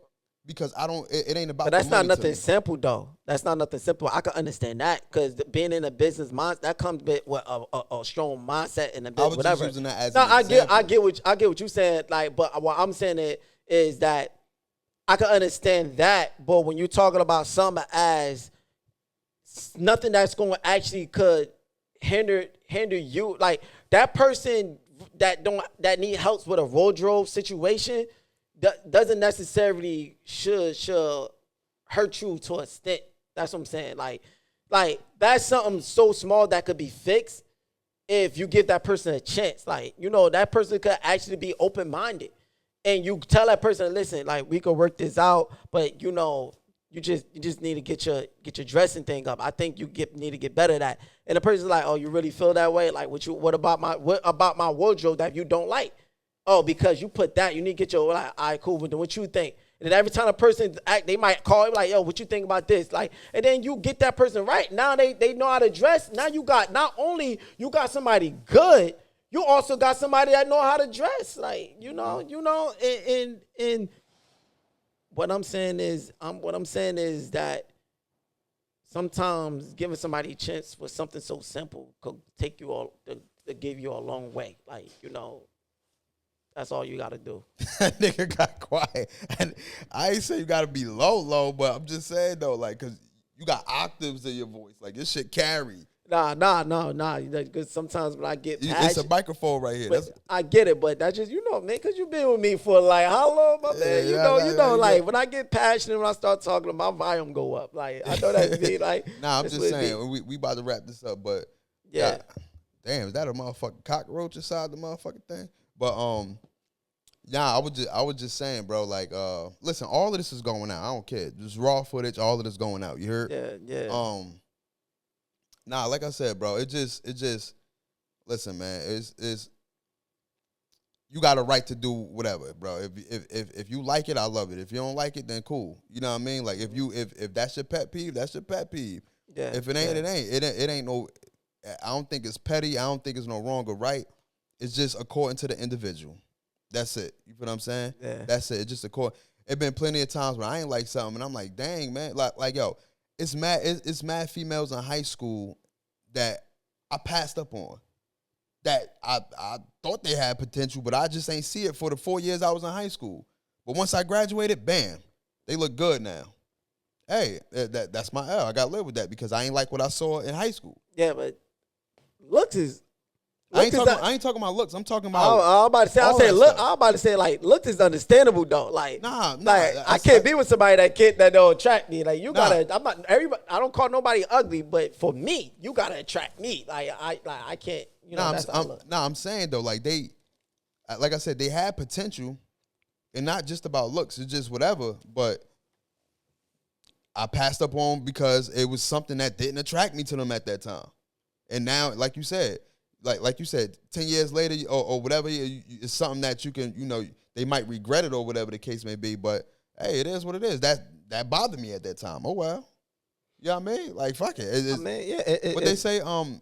Speaker 1: because I don't. It ain't about.
Speaker 2: But that's not nothing simple, though. That's not nothing simple. I can understand that because being in a business mindset that comes with a strong mindset in a business. I was just using that as an example. I get what you saying. Like, but what I'm saying is that I can understand that. But when you're talking about something as nothing that's going to actually could hinder you. Like that person that need help with a wardrobe situation doesn't necessarily should hurt you to a extent. That's what I'm saying. Like that's something so small that could be fixed if you give that person a chance. Like, you know, that person could actually be open-minded. And you tell that person, listen, like, we could work this out, but you know, you just need to get your dressing thing up. I think you need to get better at that. And the person's like, oh, you really feel that way? Like, what about my wardrobe that you don't like? Oh, because you put that, you need to get your, like, all right, cool, but then what you think? And then every time a person act, they might call him like, yo, what you think about this? Like, and then you get that person right. Now they know how to dress. Now you got, not only you got somebody good, you also got somebody that know how to dress. Like, you know, and what I'm saying is that sometimes giving somebody a chance for something so simple could take you all to give you a long way. Like, you know, that's all you got to do.
Speaker 1: That nigga got quiet. And I ain't say you got to be low, but I'm just saying, though, like, because you got octaves in your voice. Like, this shit carry.
Speaker 2: Nah. Because sometimes when I get passionate.
Speaker 1: It's a microphone right here.
Speaker 2: I get it, but that's just, you know, man, because you've been with me for, like, how long, my man? You know, like, when I get passionate, when I start talking, my volume go up. Like, I know that's me. Like,
Speaker 1: nah, I'm just saying, we about to wrap this up, but.
Speaker 2: Yeah.
Speaker 1: Damn, is that a motherfucking cockroach inside the motherfucking thing? But, I was just saying, bro, like, listen, all of this is going out. I don't care. Just raw footage, all of this going out. You heard?
Speaker 2: Yeah.
Speaker 1: Like I said, bro, it just, listen, man, it's, you got a right to do whatever, bro. If you like it, I love it. If you don't like it, then cool. You know what I mean? Like, if that's your pet peeve, that's your pet peeve.
Speaker 2: Yeah.
Speaker 1: If it ain't, it ain't. It ain't no, I don't think it's petty. I don't think it's no wrong or right. It's just according to the individual. That's it. You feel what I'm saying?
Speaker 2: Yeah.
Speaker 1: That's it. It's just it been plenty of times when I ain't like something and I'm like, dang, man. Like yo, it's mad females in high school that I passed up on. That I thought they had potential, but I just ain't see it for the 4 years I was in high school. But once I graduated, bam, they look good now. Hey, that's my L. I got to live with that because I ain't like what I saw in high school.
Speaker 2: Yeah, but looks is.
Speaker 1: I ain't talking about looks. I'm talking about.
Speaker 2: I'm about to say, like, looks is understandable though. Like, I can't be with somebody that don't attract me. Like, you gotta. I'm not everybody. I don't call nobody ugly, but for me, you gotta attract me. Like, I can't. You know,
Speaker 1: I'm saying though, like like I said, they had potential, and not just about looks. It's just whatever. But I passed up on because it was something that didn't attract me to them at that time, and now, like you said. Like you said, 10 years later or whatever, it's something that you can, you know, they might regret it or whatever the case may be. But hey, it is what it is. That bothered me at that time. Oh well, you know what I mean? Like fuck it. They say I'm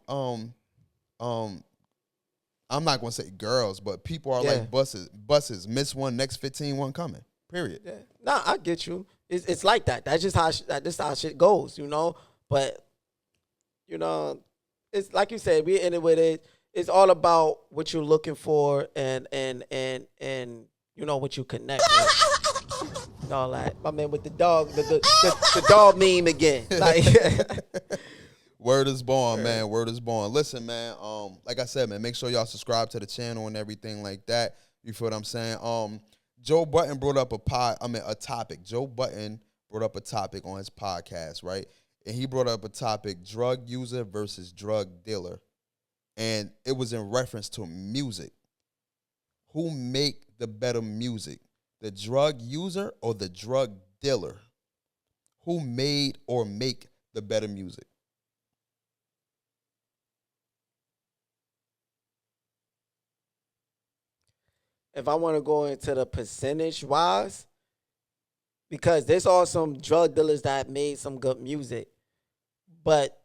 Speaker 1: not gonna say girls, but people are like buses. Miss one, next 15 one coming. Period.
Speaker 2: Yeah. Nah, I get you. It's like that. That's just how shit goes, you know. But you know. It's like you said, we ended with it. It's all about what you're looking for and you know what you connect with. And all that. My man with the dog, the dog meme again. Like
Speaker 1: Word is born, man. Word is born. Listen, man. Like I said, man, make sure y'all subscribe to the channel and everything like that. You feel what I'm saying? Joe Budden brought up a topic. Joe Budden brought up a topic on his podcast, right? And he brought up a topic, drug user versus drug dealer. And it was in reference to music. Who make the better music? The drug user or the drug dealer? Who made or make the better music?
Speaker 2: If I want to go into the percentage-wise, because there's also some drug dealers that made some good music. But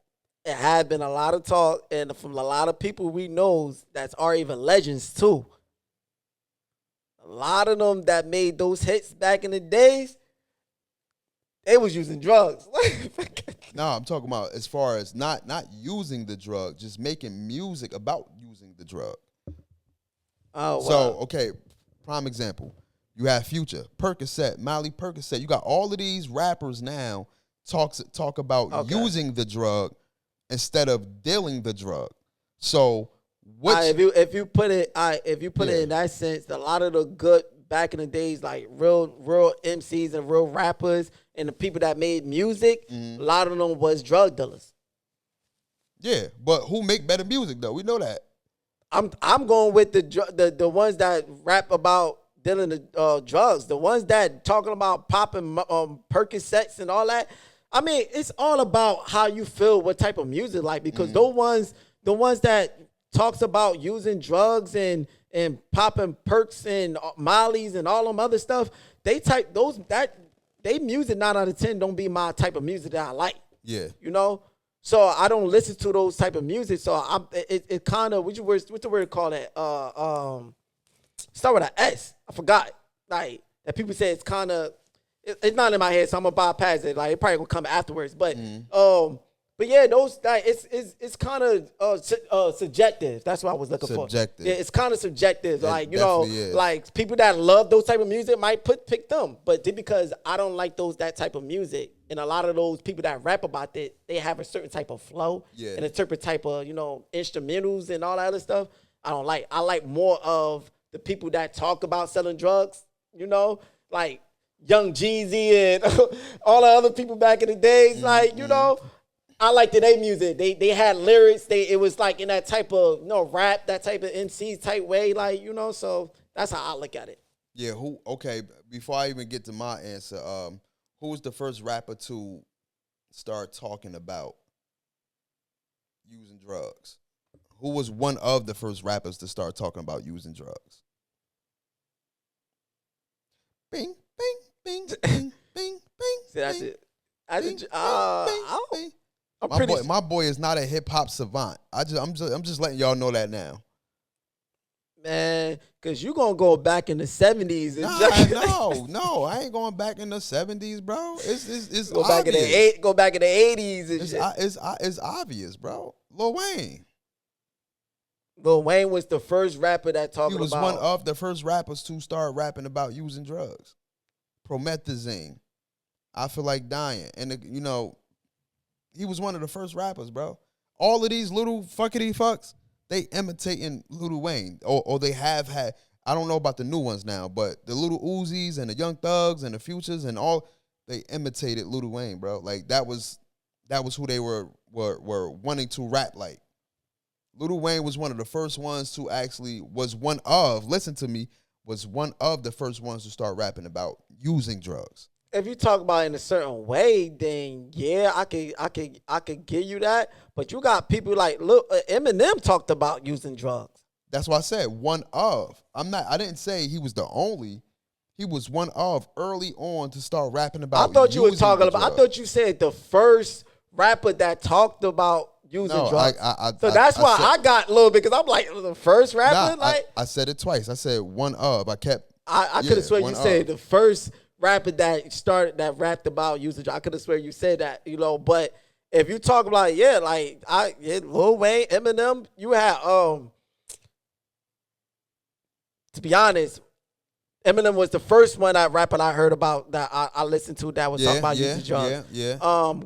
Speaker 2: it had been a lot of talk, and from a lot of people we know are even legends too. A lot of them that made those hits back in the days, they was using drugs.
Speaker 1: No, I'm talking about as far as not using the drug, just making music about using the drug.
Speaker 2: Oh, wow.
Speaker 1: So, okay, prime example. You have Future, Percocet, Miley Percocet. You got all of these rappers now talk about using the drug instead of dealing the drug. So
Speaker 2: if you put it in that sense, a lot of the good back in the days, like real MCs and real rappers and the people that made music, a lot of them was drug dealers.
Speaker 1: Yeah, but who make better music though? We know that.
Speaker 2: I'm going with the ones that rap about dealing the drugs, the ones that talking about popping Percocets and all that. I mean, it's all about how you feel, what type of music like, because the ones that talks about using drugs and popping perks and mollies and all them other stuff, they music 9 out of 10 don't be my type of music that I like.
Speaker 1: Yeah.
Speaker 2: You know? So I don't listen to those type of music. So it kind of, what's the word called it? Start with an S. I forgot. Like that people say it's kind of, it's not in my head, so I'm gonna bypass it. Like it probably gonna come afterwards. But yeah, those like it's kind of subjective. That's what I was looking for.
Speaker 1: Subjective.
Speaker 2: Yeah, it's kind of subjective.
Speaker 1: It
Speaker 2: like
Speaker 1: is.
Speaker 2: like people that love those type of music might pick them. But just because I don't like that type of music, and a lot of those people that rap about it, they have a certain type of flow and a certain type of instrumentals and all that other stuff. I don't like. I like more of the people that talk about selling drugs. Like Young Jeezy and all the other people back in the days. Like I liked their music. They had lyrics. It was like in that type of rap, that type of MC type way. Like so that's how I look at it.
Speaker 1: Yeah. Okay. Before I even get to my answer, who was the first rapper to start talking about using drugs? Who was one of the first rappers to start talking about using drugs? Bing, bing, bing, bing, bing, bing.
Speaker 2: See, that's it.
Speaker 1: My boy is not a hip hop savant. I'm just letting y'all know that now.
Speaker 2: Man, cause you gonna go back in the 70s and
Speaker 1: no, I ain't going back in the 70s, bro. It's
Speaker 2: go
Speaker 1: obvious.
Speaker 2: back in the 80s and
Speaker 1: it's obvious, bro. Lil Wayne.
Speaker 2: Lil Wayne was the first rapper that talked about.
Speaker 1: He was one of the first rappers to start rapping about using drugs. Promethazine. I Feel Like Dying. And he was one of the first rappers, bro. All of these little fuckity fucks, they imitating Lil Wayne. Or they have had, I don't know about the new ones now, but the Little Uzis and the Young Thugs and the Futures and all, they imitated Lil Wayne, bro. Like that was who they were wanting to rap like. Lil Wayne was one of the first ones to actually, was one of the first ones to start rapping about using drugs.
Speaker 2: If you talk about it in a certain way, then yeah, I could give you that. But you got people like Eminem talked about using drugs.
Speaker 1: That's why I said one of. I didn't say he was the only. He was one of early on to start rapping about.
Speaker 2: I thought you were talking about. I thought you said the first rapper that talked about using drugs. So that's why I got a little bit, because I'm like, the first rapper.
Speaker 1: I said it twice. I said one of. I
Speaker 2: could have sworn you said the first rapper that rapped about using drugs. I could have sworn you said that, But if you talk about Lil Wayne, Eminem, you had to be honest, Eminem was the first rapper I heard about that I listened to that was talking about using drugs.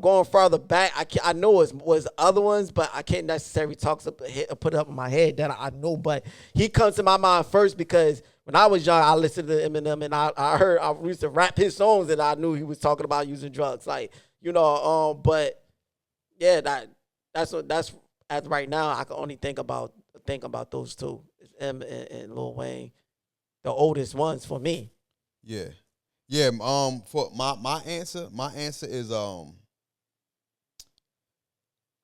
Speaker 2: Going farther back, I know it was other ones, but I can't necessarily put it up in my head that I know. But he comes to my mind first because when I was young, I listened to Eminem and I used to rap his songs and I knew he was talking about using drugs. But yeah, that's as right now I can only think about those two, M and Lil Wayne. The oldest ones for me.
Speaker 1: Yeah. For my answer is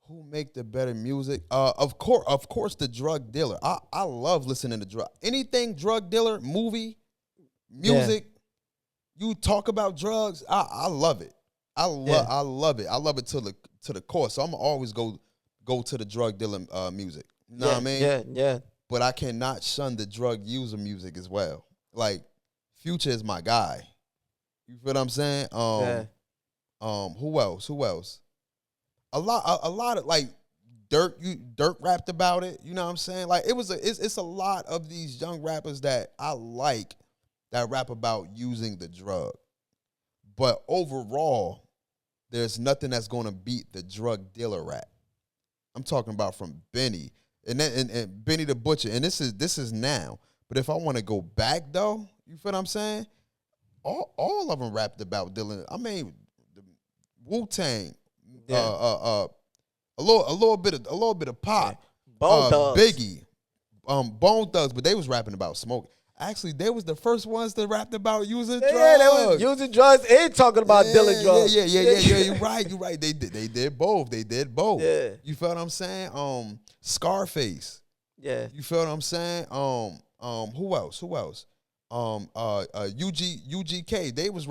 Speaker 1: who make the better music? Of course, the drug dealer. I love listening to anything drug dealer, movie, music. Yeah. You talk about drugs. I love it. I love it. I love it to the core. So I'm gonna always go to the drug dealer music. You know what I mean?
Speaker 2: Yeah. But
Speaker 1: I cannot shun the drug user music as well. Like, Future is my guy. You feel what I'm saying? Who else? A lot of like Dirk rapped about it. You know what I'm saying? Like it's a lot of these young rappers that I like that rap about using the drug. But overall, there's nothing that's gonna beat the drug dealer rap. I'm talking about from Benny and then and Benny the Butcher, and this is now. But if I want to go back though, you feel what I'm saying? All of them rapped about Dylan. I mean, Wu-Tang, a little bit of Pop,
Speaker 2: Bone Thugs.
Speaker 1: Biggie, Bone Thugs, but they was rapping about smoke. Actually, they was the first ones that rapped about using drugs.
Speaker 2: Yeah, they was using drugs and talking about dealing drugs.
Speaker 1: Yeah. You're right. They did both.
Speaker 2: Yeah.
Speaker 1: You feel what I'm saying? Scarface.
Speaker 2: Yeah.
Speaker 1: You feel what I'm saying? Who else? UGK. They was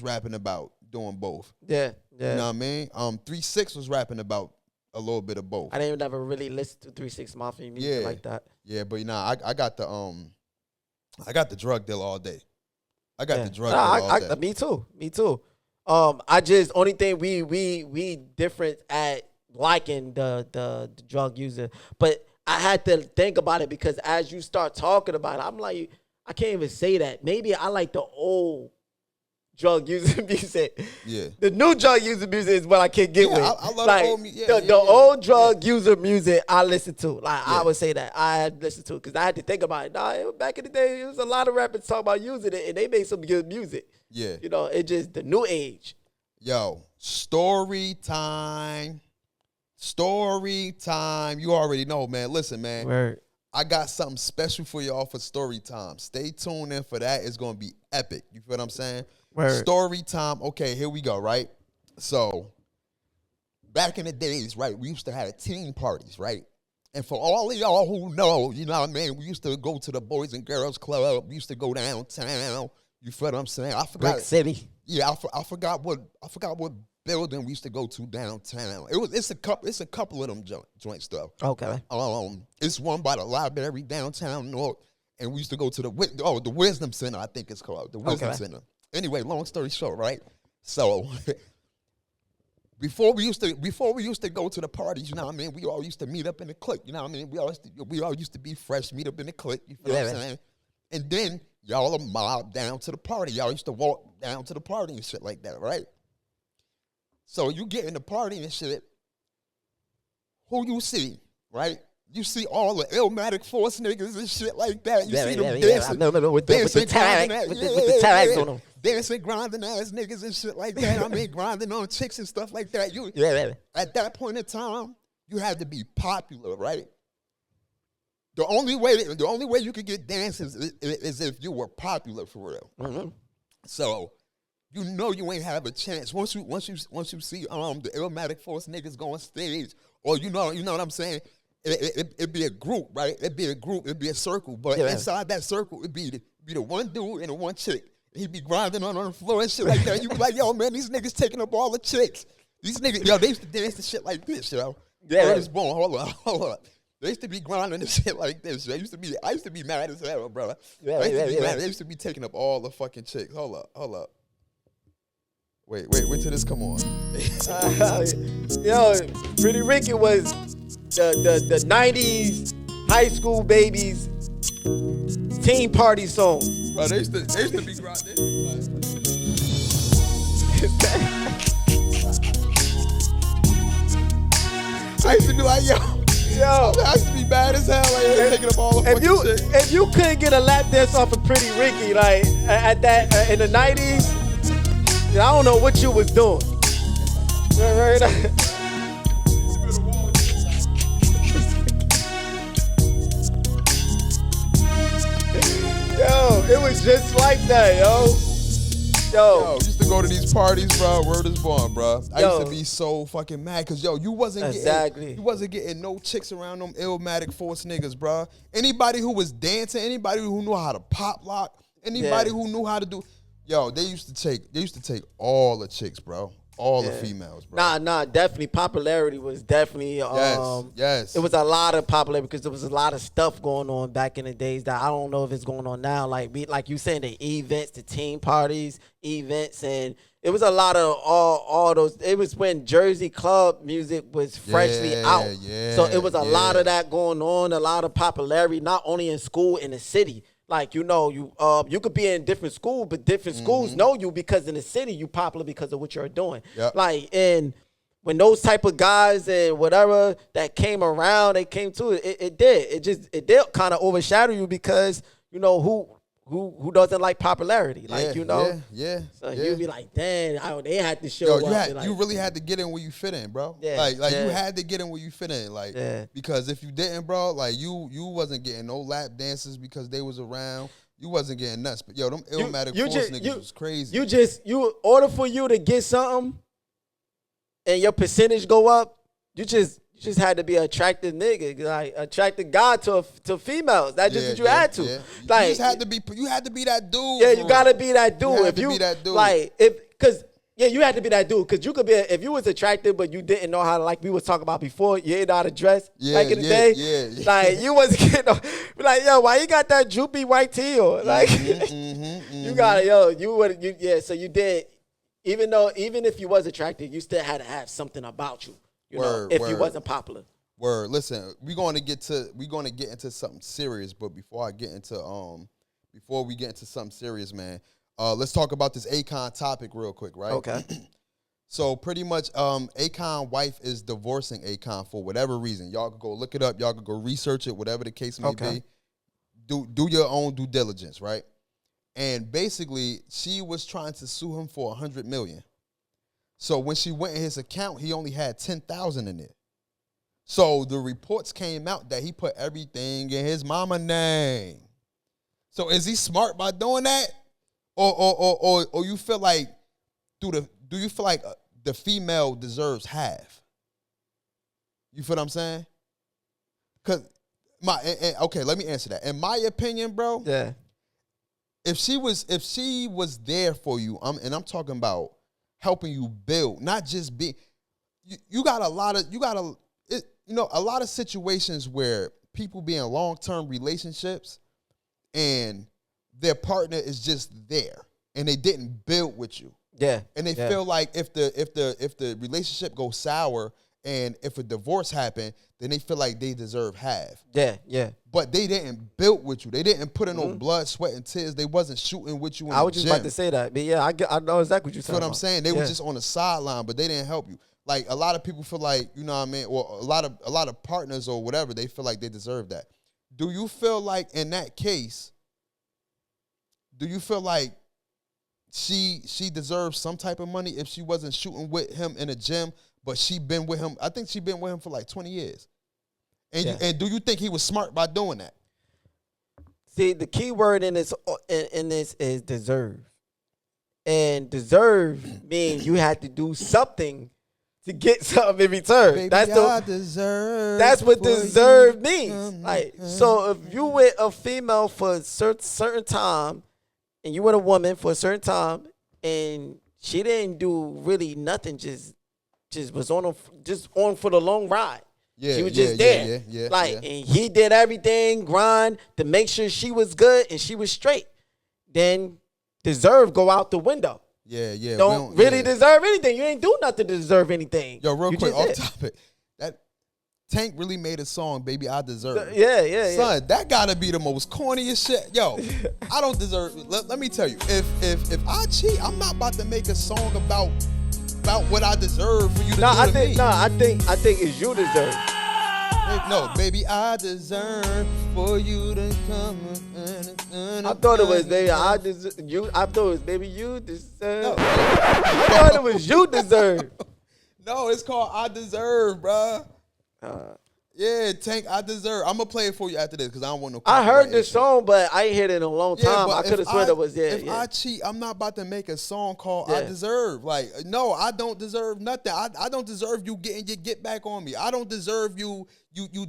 Speaker 1: rapping about doing both.
Speaker 2: Yeah.
Speaker 1: You know what I mean? 3-6 was rapping about a little bit of both.
Speaker 2: I didn't never really listen to 3-6 Mafia music like that.
Speaker 1: Yeah, but I got the drug deal all day. I got the drug deal all day.
Speaker 2: Me too. I just only thing we different at liking the drug user, but I had to think about it because as you start talking about it, I'm like, I can't even say that. Maybe I like the old drug user music.
Speaker 1: Yeah.
Speaker 2: The new drug user music is what I can't get with.
Speaker 1: I love
Speaker 2: like,
Speaker 1: the old music.
Speaker 2: The old drug user music I listen to. Like I would say that I had listened to it because I had to think about it. Nah, back in the day, there was a lot of rappers talking about using it and they made some good music.
Speaker 1: Yeah.
Speaker 2: You know, it just the new age.
Speaker 1: Yo, story time. You already know, man. Listen, man.
Speaker 2: Word.
Speaker 1: I got something special for y'all for story time. Stay tuned in for that. It's going to be epic. You feel what I'm saying?
Speaker 2: Word.
Speaker 1: Story time. Okay, here we go, right? So, back in the days, right, we used to have teen parties, right? And for all of y'all who know, you know what I mean, we used to go to the Boys and Girls Club. We used to go downtown. You feel what I'm saying? I forgot.
Speaker 2: Brick City.
Speaker 1: Yeah, I forgot what building we used to go to downtown. It's a couple of them joints though.
Speaker 2: Okay.
Speaker 1: It's one by the library downtown North, and we used to go to the Wisdom Center. I think it's called the Wisdom Center. Anyway, long story short, right? So before we used to go to the parties, you know what I mean? We all used to meet up in the clique, you know what I mean? We all used to be fresh, meet up in the clique, you feel what I'm saying? And then y'all are mob down to the party. Y'all used to walk down to the party and shit like that, right? So you get in the party and shit, who you see, right? You see all the Illmatic Force niggas and shit like that. You see them dancing.
Speaker 2: With the tags on them.
Speaker 1: Dancing, grinding ass niggas and shit like that. I mean, grinding on chicks and stuff like that. At that point in time, you had to be popular, right? The only way you could get dances is if you were popular for real.
Speaker 2: Mm-hmm.
Speaker 1: So you know you ain't have a chance once you see the Illmatic Force niggas go on stage, or you know what I'm saying. It'd be a group, right? It'd be a circle, but inside that circle it'd be the one dude and the one chick. He'd be grinding on the floor and shit like that. You be like, yo, man, these niggas taking up all the chicks. These niggas, yo, they used to dance and shit like this, yo.
Speaker 2: Yeah.
Speaker 1: Hold up. They used to be grinding and shit like this. I used to be mad as hell, brother. They used to be taking up all the fucking chicks. Hold up. Wait till this come on.
Speaker 2: Yo, Pretty Ricky was the 90s high school babies teen party song.
Speaker 1: Bro, they used to be grinding. I used to be like, yo, I used to be mad as hell, like taking up all the fucking shit.
Speaker 2: If you couldn't get a lap dance off of Pretty Ricky, like at that in the 90s, I don't know what you was doing. Yo, it was just like that, Yo,
Speaker 1: used to go to these parties, bro. Word is born, bro. I used to be so fucking mad because you wasn't getting no chicks around them Illmatic Force niggas, bro. Anybody who was dancing, anybody who knew how to pop lock, anybody who knew how to do, they used to take all the chicks, bro. All the females, bro.
Speaker 2: Nah, definitely popularity was definitely
Speaker 1: yes.
Speaker 2: It was a lot of popularity because there was a lot of stuff going on back in the days that I don't know if it's going on now. Like you saying, the events, the team parties, events, and it was a lot of all those. It was when Jersey club music was freshly out.
Speaker 1: Yeah,
Speaker 2: so it was a lot of that going on, a lot of popularity, not only in school, in the city. Like, you could be in different schools, but different schools know you because in the city you popular because of what you're doing.
Speaker 1: Yep.
Speaker 2: Like, and when those type of guys and whatever that came around, they came to it. It did kind of overshadow you because who doesn't like popularity, like
Speaker 1: yeah.
Speaker 2: So you'd be like, damn, they had to show up.
Speaker 1: You really had to get in where you fit in, bro.
Speaker 2: Yeah,
Speaker 1: like you had to get in where you fit in, like because if you didn't, bro, like you wasn't getting no lap dances because they was around. You wasn't getting nuts, but them Illmatic Force niggas was crazy.
Speaker 2: In order for you to get something and your percentage go up, you just had to be an attractive nigga, like attractive guy to females. That's just what you had to.
Speaker 1: Yeah.
Speaker 2: Like,
Speaker 1: you had to be that dude.
Speaker 2: Yeah, you gotta be that dude.
Speaker 1: You had to be that dude.
Speaker 2: Like, you had to be that dude because you could be if you was attractive but you didn't know how to, like we was talking about before, you ain't know how to dress back in the day.
Speaker 1: Yeah.
Speaker 2: Like you wasn't getting no, like, yo, why you got that droopy white tee on? Like you gotta, so you did. Even if you was attractive, you still had to have something about you. You wasn't popular.
Speaker 1: Word. Listen, we're going to get into something serious, but before we get into something serious, man, let's talk about this Akon topic real quick, right?
Speaker 2: Okay.
Speaker 1: So pretty much, Akon's wife is divorcing Akon for whatever reason. Y'all could go look it up. Y'all could go research it, whatever the case may be. Do your own due diligence, right? And basically, she was trying to sue him for $100 million. So when she went in his account, he only had $10,000 in it. So the reports came out that he put everything in his mama name. So is he smart by doing that, or you feel like do you feel like the female deserves half? You feel what I'm saying? Cause let me answer that. In my opinion, bro.
Speaker 2: Yeah.
Speaker 1: If she was there for you, I'm talking about helping you build, not just be. You got a lot of situations where people be in long-term relationships and their partner is just there and they didn't build with you.
Speaker 2: Yeah.
Speaker 1: And they feel like if the relationship goes sour and if a divorce happened, then they feel like they deserve half.
Speaker 2: Yeah.
Speaker 1: But they didn't build with you. They didn't put in no blood, sweat, and tears. They wasn't shooting with you in the gym.
Speaker 2: I was just about to say that. But yeah, I know exactly what you're saying.
Speaker 1: That's what I'm saying. They were just on the sideline, but they didn't help you. Like, a lot of people feel like, you know what I mean, or a lot of partners or whatever, they feel like they deserve that. Do you feel like in that case, do you feel like she deserves some type of money if she wasn't shooting with him in a gym, but she been with him? I think she been with him for like 20 years. And do you think he was smart by doing that?
Speaker 2: See, the key word in this is deserve. And deserve means you had to do something to get something in return.
Speaker 1: Baby,
Speaker 2: that's what deserve means. Like, so if you with a female for a certain time and you with a woman for a certain time and she didn't do really nothing, just was on for the long ride.
Speaker 1: Yeah,
Speaker 2: she was just there. And he did everything, grind to make sure she was good and she was straight. Then deserve go out the window.
Speaker 1: Yeah.
Speaker 2: Don't really deserve anything. You ain't do nothing to deserve anything.
Speaker 1: Yo, real quick, off topic. That Tank really made a song, Baby, I Deserve.
Speaker 2: Yeah.
Speaker 1: Son, that gotta be the most corniest shit. Yo, I don't deserve it. Let me tell you, if I cheat, I'm not about to make a song about what I deserve for you to do to me.
Speaker 2: I think it's you deserve.
Speaker 1: No, baby, I deserve for you to come.
Speaker 2: I thought it was baby, I deserve you. I thought it was baby, you deserve. I thought it was you deserve.
Speaker 1: No, it's called I Deserve, bruh. Yeah, Tank, I Deserve. I'm gonna play it for you after this because I don't want no.
Speaker 2: I heard this song, but I ain't heard it in a long time. I could have sworn it was
Speaker 1: If I cheat, I'm not about to make a song called I Deserve. Like, no, I don't deserve nothing. I don't deserve you getting your get back on me. I don't deserve you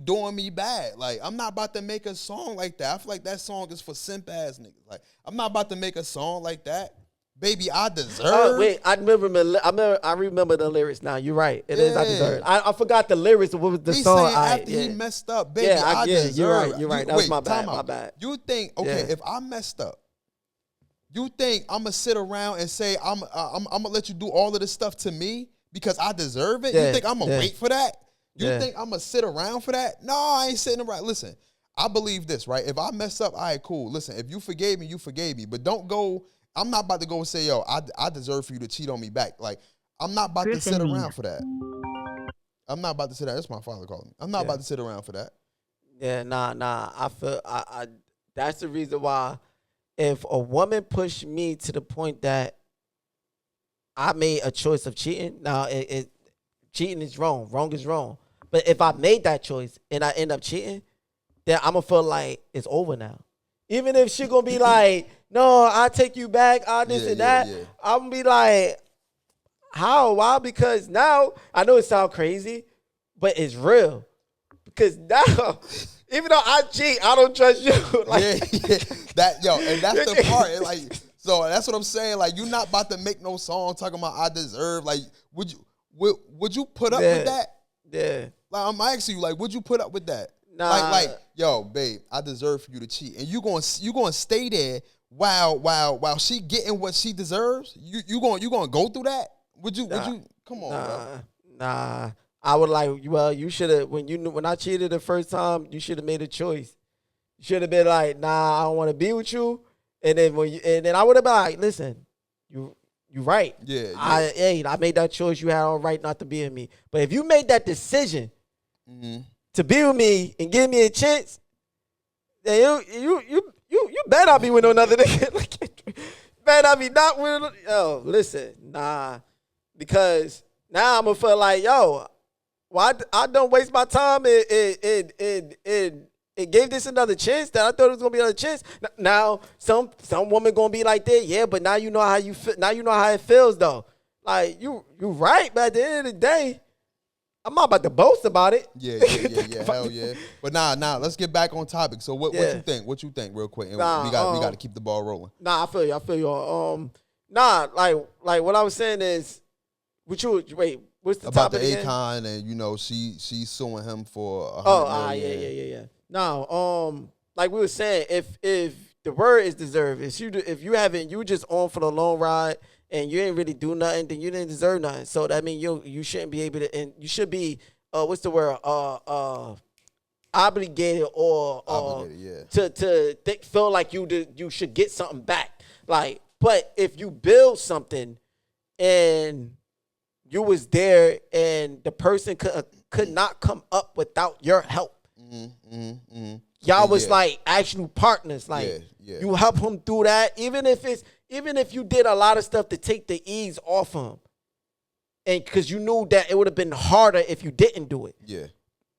Speaker 1: doing me bad. Like, I'm not about to make a song like that. I feel like that song is for simp ass niggas. Like, I'm not about to make a song like that. Baby, I deserve.
Speaker 2: Wait, I remember the lyrics now. You're right. It is I deserve. I forgot the lyrics. What was the song?
Speaker 1: After he messed up, baby, I deserve.
Speaker 2: You're right. That was my bad. My bad.
Speaker 1: You think if I messed up, you think I'm gonna sit around and say I'm gonna let you do all of this stuff to me because I deserve it? You think I'm gonna wait for that? You think I'm gonna sit around for that? No, I ain't sitting around. Listen, I believe this, right? If I mess up, all right, cool. Listen, if you forgave me, you forgave me. But don't go, I'm not about to go and say, yo, I deserve for you to cheat on me back. Like, I'm not about to sit around for that. I'm not about to sit around. That's my father calling me. I'm not about to sit around for that.
Speaker 2: Yeah, nah. I feel that's the reason why if a woman pushed me to the point that I made a choice of cheating, now cheating is wrong. Wrong is wrong. But if I made that choice and I end up cheating, then I'm gonna feel like it's over now. Even if she gonna be like, no, I'll take you back, and that, I'm gonna be like, how? Why? Because now I know it sounds crazy, but it's real. Because now, even though I cheat, I don't trust you. Like,
Speaker 1: and that's the part. Like, so that's what I'm saying. Like, you're not about to make no song talking about I deserve. Like, would you put up with that?
Speaker 2: Yeah.
Speaker 1: Like, I'm asking you, like, would you put up with that?
Speaker 2: Nah.
Speaker 1: Like, yo, babe, I deserve for you to cheat, and you gonna stay there while she getting what she deserves. You gonna go through that? Would you? Come on, bro.
Speaker 2: Nah. I would like. Well, you should have when I cheated the first time. You should have made a choice. You should have been like, nah, I don't want to be with you. And then I would have been like, listen, you right.
Speaker 1: Yeah.
Speaker 2: I made that choice. You had all right not to be with me. But if you made that decision to be with me and give me a chance, then you better not be with no another nigga. Better not be not with. Yo, listen, nah, because now I'm gonna feel like, yo, well, I don't waste my time and gave this another chance that I thought it was gonna be another chance. Now some woman gonna be like that, yeah, but now you know how you feel. Now you know how it feels though. Like you right, but at the end of the day, I'm not about to boast about it.
Speaker 1: Yeah, hell yeah. But nah, let's get back on topic. So what you think? What you think, real quick? And we got to keep the ball rolling.
Speaker 2: Nah, I feel you. Like what I was saying is, what's the
Speaker 1: about
Speaker 2: topic
Speaker 1: the
Speaker 2: again?
Speaker 1: Akon and she's suing him for $100 million.
Speaker 2: Yeah. No, like we were saying, if the word is deserved, if you were just on for the long ride and you didn't really do nothing, then you didn't deserve nothing. So that means you shouldn't be able to, and you should be what's the word obligated or to feel like you should get something back. Like, but if you build something and you was there and the person could not come up without your help. Y'all was like actual partners. Like you help him through that, even if you did a lot of stuff to take the ease off him, and because you knew that it would have been harder if you didn't do it.
Speaker 1: Yeah.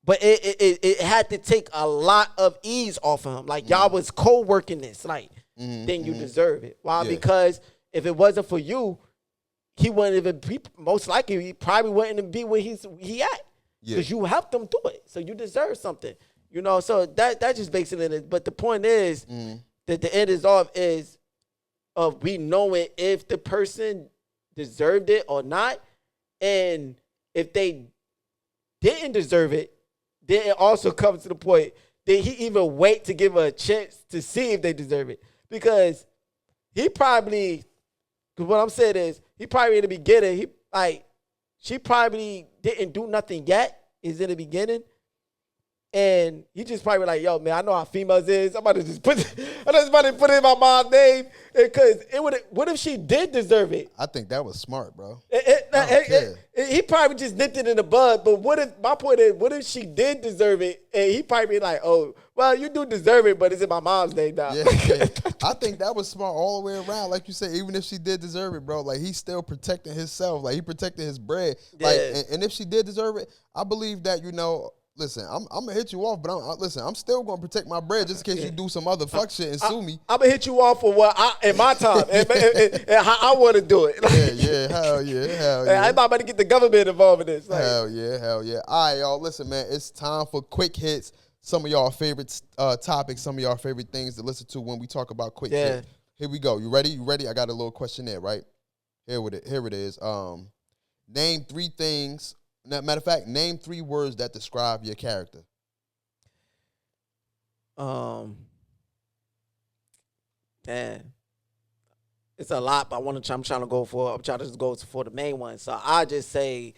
Speaker 2: But it had to take a lot of ease off of him. Like y'all was co-working this. Like then you deserve it. Why? Yeah. Because if it wasn't for you, he wouldn't even be. Most likely, he probably wouldn't even be where he at. Because you helped him do it, so you deserve something. So that just makes it in it. But the point is that the end is of we knowing if the person deserved it or not, and if they didn't deserve it, then it also comes to the point that he even wait to give her a chance to see if they deserve it, because he probably. Because what I'm saying is, he probably in the beginning, she probably didn't do nothing yet, is in the beginning. And he just probably like, yo, man, I know how females is. I'm about to just put it in my mom's name. Because what if she did deserve it?
Speaker 1: I think that was smart, bro.
Speaker 2: He probably just nipped it in the bud. But what if she did deserve it? And he probably be like, oh, well, you do deserve it, but it's in my mom's name now.
Speaker 1: Yeah. I think that was smart all the way around. Like you said, even if she did deserve it, bro, like he's still protecting himself. Like he protected his bread. Yeah. Like, and if she did deserve it, I believe that, listen, I'm gonna hit you off, but I'm still gonna protect my bread just in case you do some other fuck shit and sue me.
Speaker 2: I'm gonna hit you off for what in my time and how I want to do it.
Speaker 1: Hell yeah.
Speaker 2: I'm about to get the government involved in this.
Speaker 1: Hell yeah. All right, y'all. Listen, man, it's time for quick hits. Some of y'all favorite topics, some of y'all favorite things to listen to when we talk about quick hits. Here we go. You ready? I got a little questionnaire, right? Here it is. Name 3 things. Matter of fact, name 3 words that describe your character.
Speaker 2: Man, it's a lot, but I'm trying to go for the main one. So I just say,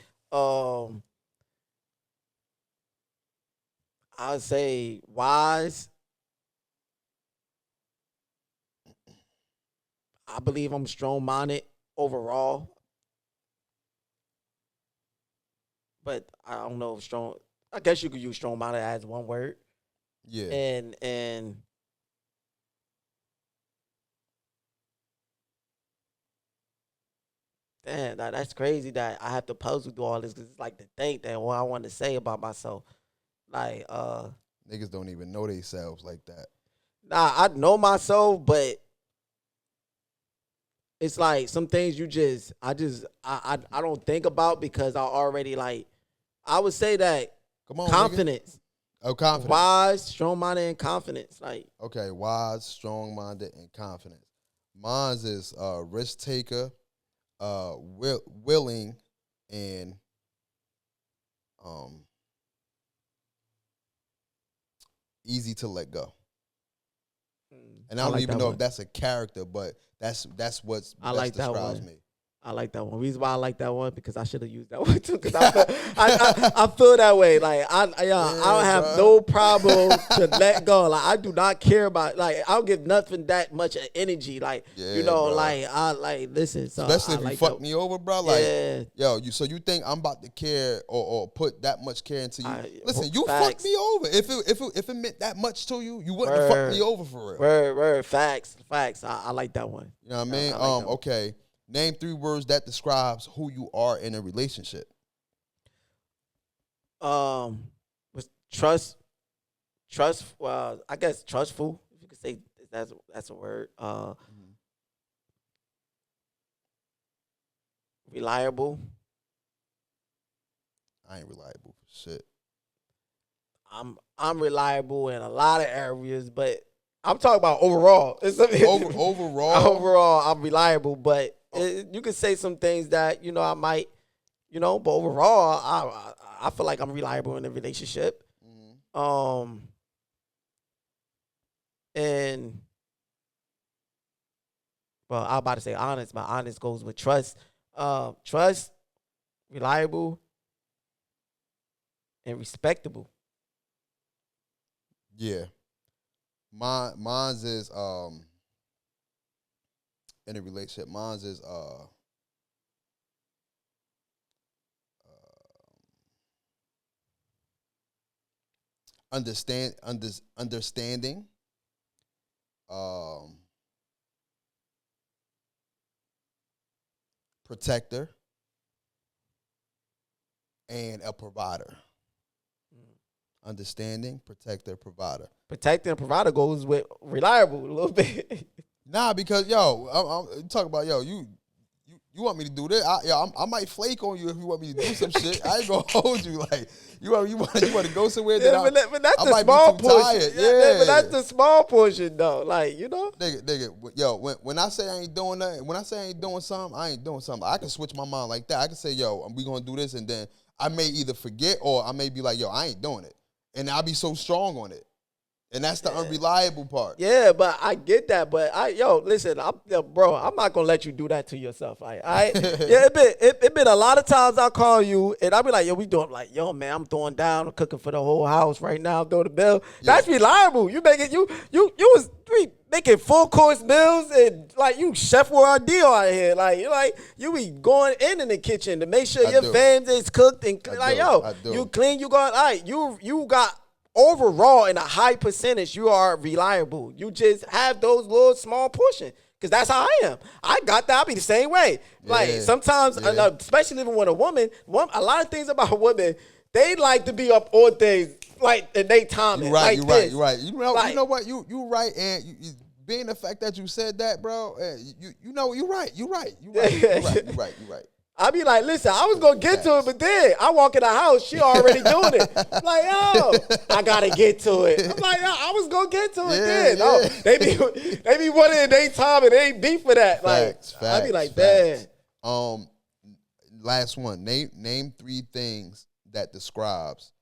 Speaker 2: I would say wise. I believe I'm strong-minded overall, but I don't know if strong. I guess you could use strong-minded as one word.
Speaker 1: Yeah.
Speaker 2: And damn, that's crazy that I have to puzzle through all this because it's like to think that what I want to say about myself. Like,
Speaker 1: Niggas don't even know themselves like that.
Speaker 2: nah, I know myself, but it's like some things I don't think about because I already like. I would say that
Speaker 1: Come on,
Speaker 2: confidence.
Speaker 1: Nigga. Oh, confidence.
Speaker 2: Wise, strong-minded, and confidence. Like,
Speaker 1: okay, wise, strong-minded, and confident. Mine's is risk taker, willing, and easy to let go. And I don't even know if that's a character, but that's what best describes me.
Speaker 2: I like that one. Reason why I like that one because I should have used that one too. Because I feel that way. Like I don't have no problem to let go. Like I do not care about. Like I don't give nothing that much energy. Like bro. Like I like listen. So
Speaker 1: especially if
Speaker 2: like
Speaker 1: you fuck me over, bro. Like so you think I'm about to care or put that much care into you? Listen, you fucked me over. If it meant that much to you, you wouldn't have fucked me over for real.
Speaker 2: Word. Facts. I like that one.
Speaker 1: You know what I mean? Okay. Name 3 words that describes who you are in a relationship.
Speaker 2: With trust. Well, I guess trustful. If you could say that's a word. Reliable.
Speaker 1: I ain't reliable for shit.
Speaker 2: I'm reliable in a lot of areas, but I'm talking about overall. Overall, I'm reliable, but you could say some things that I might, but overall, I feel like I'm reliable in a relationship. And well, I'm about to say honest, but honest goes with trust. Trust, reliable, and respectable.
Speaker 1: Yeah. Mine's is in a relationship. Mine's is understanding. Protector and a provider. Understanding, protector, provider.
Speaker 2: Protector and provider goes with reliable a little bit.
Speaker 1: Nah, because I'm talking about you want me to do this? I might flake on you if you want me to do some shit. I ain't gonna hold you like you want to go somewhere.
Speaker 2: But that's the small portion. But that's the small portion though. Like
Speaker 1: nigga. When I say I ain't doing nothing, when I say I ain't doing something, I ain't doing something. I can switch my mind like that. I can say we gonna do this, and then I may either forget or I may be like I ain't doing it, and I'll be so strong on it. And that's the unreliable part.
Speaker 2: Yeah, but I get that. But listen, bro, I'm not gonna let you do that to yourself. It been a lot of times I call you and I be like, we doing like, man, I'm throwing down, I'm cooking for the whole house right now, I'm doing the bill. Yeah. That's reliable. You make it. You was making full course meals and like you chef world deal out here. Like you be going in the kitchen to make sure your fams is cooked and you clean. You got you got. Overall, in a high percentage, you are reliable. You just have those little small portions. Because that's how I am. I got that. I'll be the same way. Yeah. Like, sometimes, especially living with a woman, a lot of things about women, they like to be up on things, like, in they time.
Speaker 1: You're right, you're right. You know what? You right, and being the fact that you said that, bro, you're right. You're right.
Speaker 2: I be like, listen, I was going to get to it, but then I walk in the house, she already doing it. I'm like, I got to get to it. I'm like, I was going to get to it then. Yeah. No, they be wanting in their time and they ain't beef for that.
Speaker 1: Facts,
Speaker 2: I be like, damn.
Speaker 1: Last one. Name 3 things that describes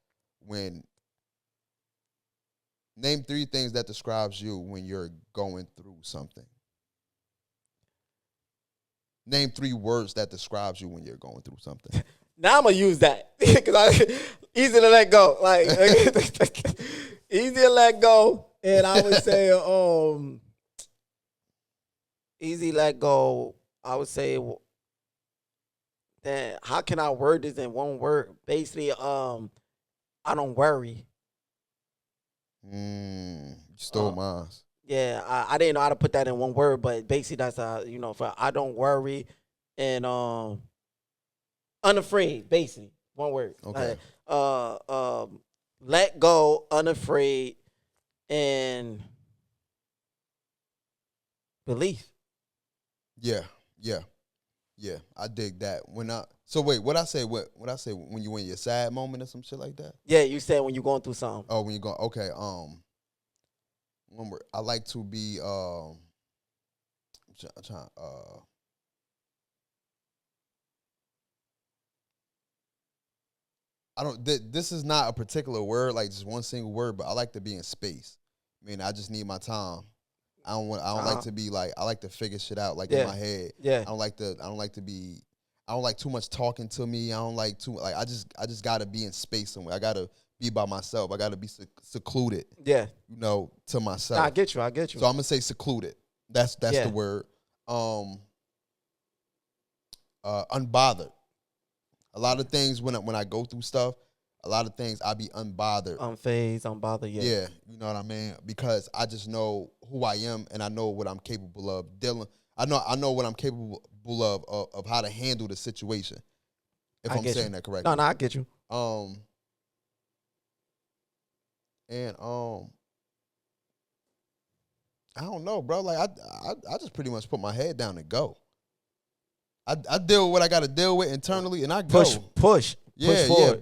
Speaker 1: you when you're going through something. Name 3 words that describes you when you're going through something.
Speaker 2: Now I'm gonna use that because easy to let go. Like easy to let go. And I would say, easy let go. I would say, that how can I word this in one word? Basically, I don't worry.
Speaker 1: You stole mine.
Speaker 2: Yeah, I didn't know how to put that in one word, but basically that's for I don't worry and unafraid. Basically, one word.
Speaker 1: Okay.
Speaker 2: Let go, unafraid, and belief.
Speaker 1: Yeah. I dig that. So wait, what I say when you in your sad moment or some shit like that?
Speaker 2: Yeah, you said when you're going through something.
Speaker 1: Oh, when you go, okay. One word. I like to be I don't. This is not a particular word, like just one single word, but I like to be in space. I mean, I just need my time. I don't like to be like. I like to figure shit out like in my head.
Speaker 2: Yeah.
Speaker 1: I don't like too much talking to me. I don't like too like. I just gotta be in space somewhere. I gotta be by myself. I gotta be secluded.
Speaker 2: Yeah.
Speaker 1: To myself.
Speaker 2: I get you.
Speaker 1: So I'm gonna say secluded. That's the word. Unbothered. A lot of things when I go through stuff, a lot of things I be unbothered.
Speaker 2: Unfazed, unbothered, yeah.
Speaker 1: Yeah, you know what I mean? Because I just know who I am and I know what I'm capable of dealing. I know what I'm capable of how to handle the situation. If I'm saying that correctly.
Speaker 2: No, I get you.
Speaker 1: I don't know, bro. Like I just pretty much put my head down and go. I deal with what I got to deal with internally, and I go.
Speaker 2: Push forward.
Speaker 1: Push forward.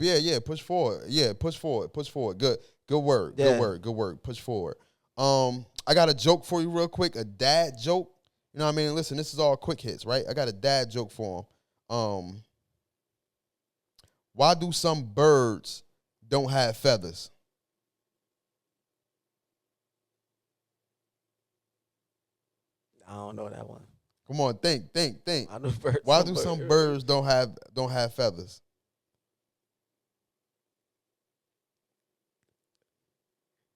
Speaker 1: Yeah, push forward. Good word.
Speaker 2: Yeah.
Speaker 1: Good word. Push forward. I got a joke for you real quick, a dad joke. You know what I mean? Listen, this is all quick hits, right? I got a dad joke for him. Why do some birds don't have feathers?
Speaker 2: I don't know that one.
Speaker 1: Come on, think.
Speaker 2: I know birds.
Speaker 1: Why do some birds don't have feathers?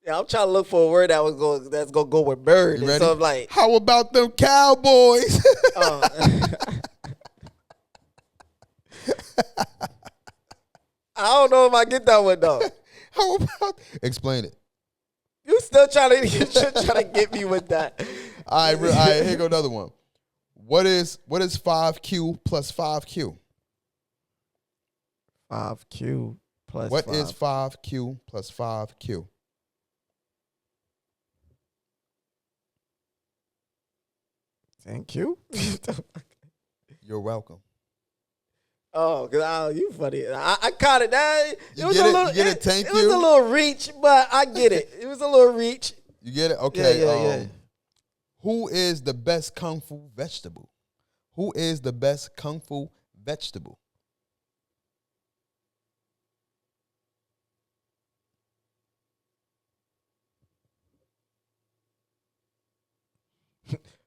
Speaker 2: Yeah, I'm trying to look for a word that's gonna go with bird.
Speaker 1: You ready?
Speaker 2: So I'm like,
Speaker 1: how about them cowboys?
Speaker 2: I don't know if I get that one though.
Speaker 1: How about? Explain it.
Speaker 2: You still trying to get me with that?
Speaker 1: All right. Here go another one. What is 5Q plus 5Q?
Speaker 2: 5Q plus.
Speaker 1: What is 5Q plus 5Q?
Speaker 2: Thank you.
Speaker 1: You're welcome.
Speaker 2: Oh, cause you funny. I caught it.
Speaker 1: You get it. Thank you.
Speaker 2: It was a little reach, but I get it. It was a little reach.
Speaker 1: You get it? Okay.
Speaker 2: Yeah.
Speaker 1: Who is the best kung fu vegetable? Who is the best kung fu vegetable?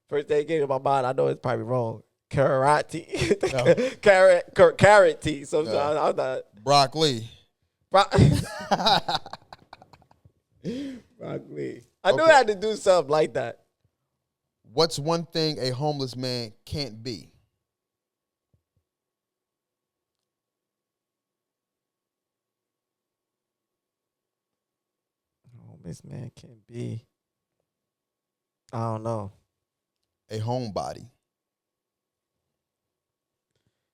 Speaker 2: First thing came to my mind, I know it's probably wrong. Karate.
Speaker 1: No.
Speaker 2: Carrot tea. So I'm not.
Speaker 1: Broccoli.
Speaker 2: Broccoli. I knew I had to do something like that.
Speaker 1: What's one thing a homeless man can't be?
Speaker 2: Homeless man can't be. I don't know.
Speaker 1: A homebody.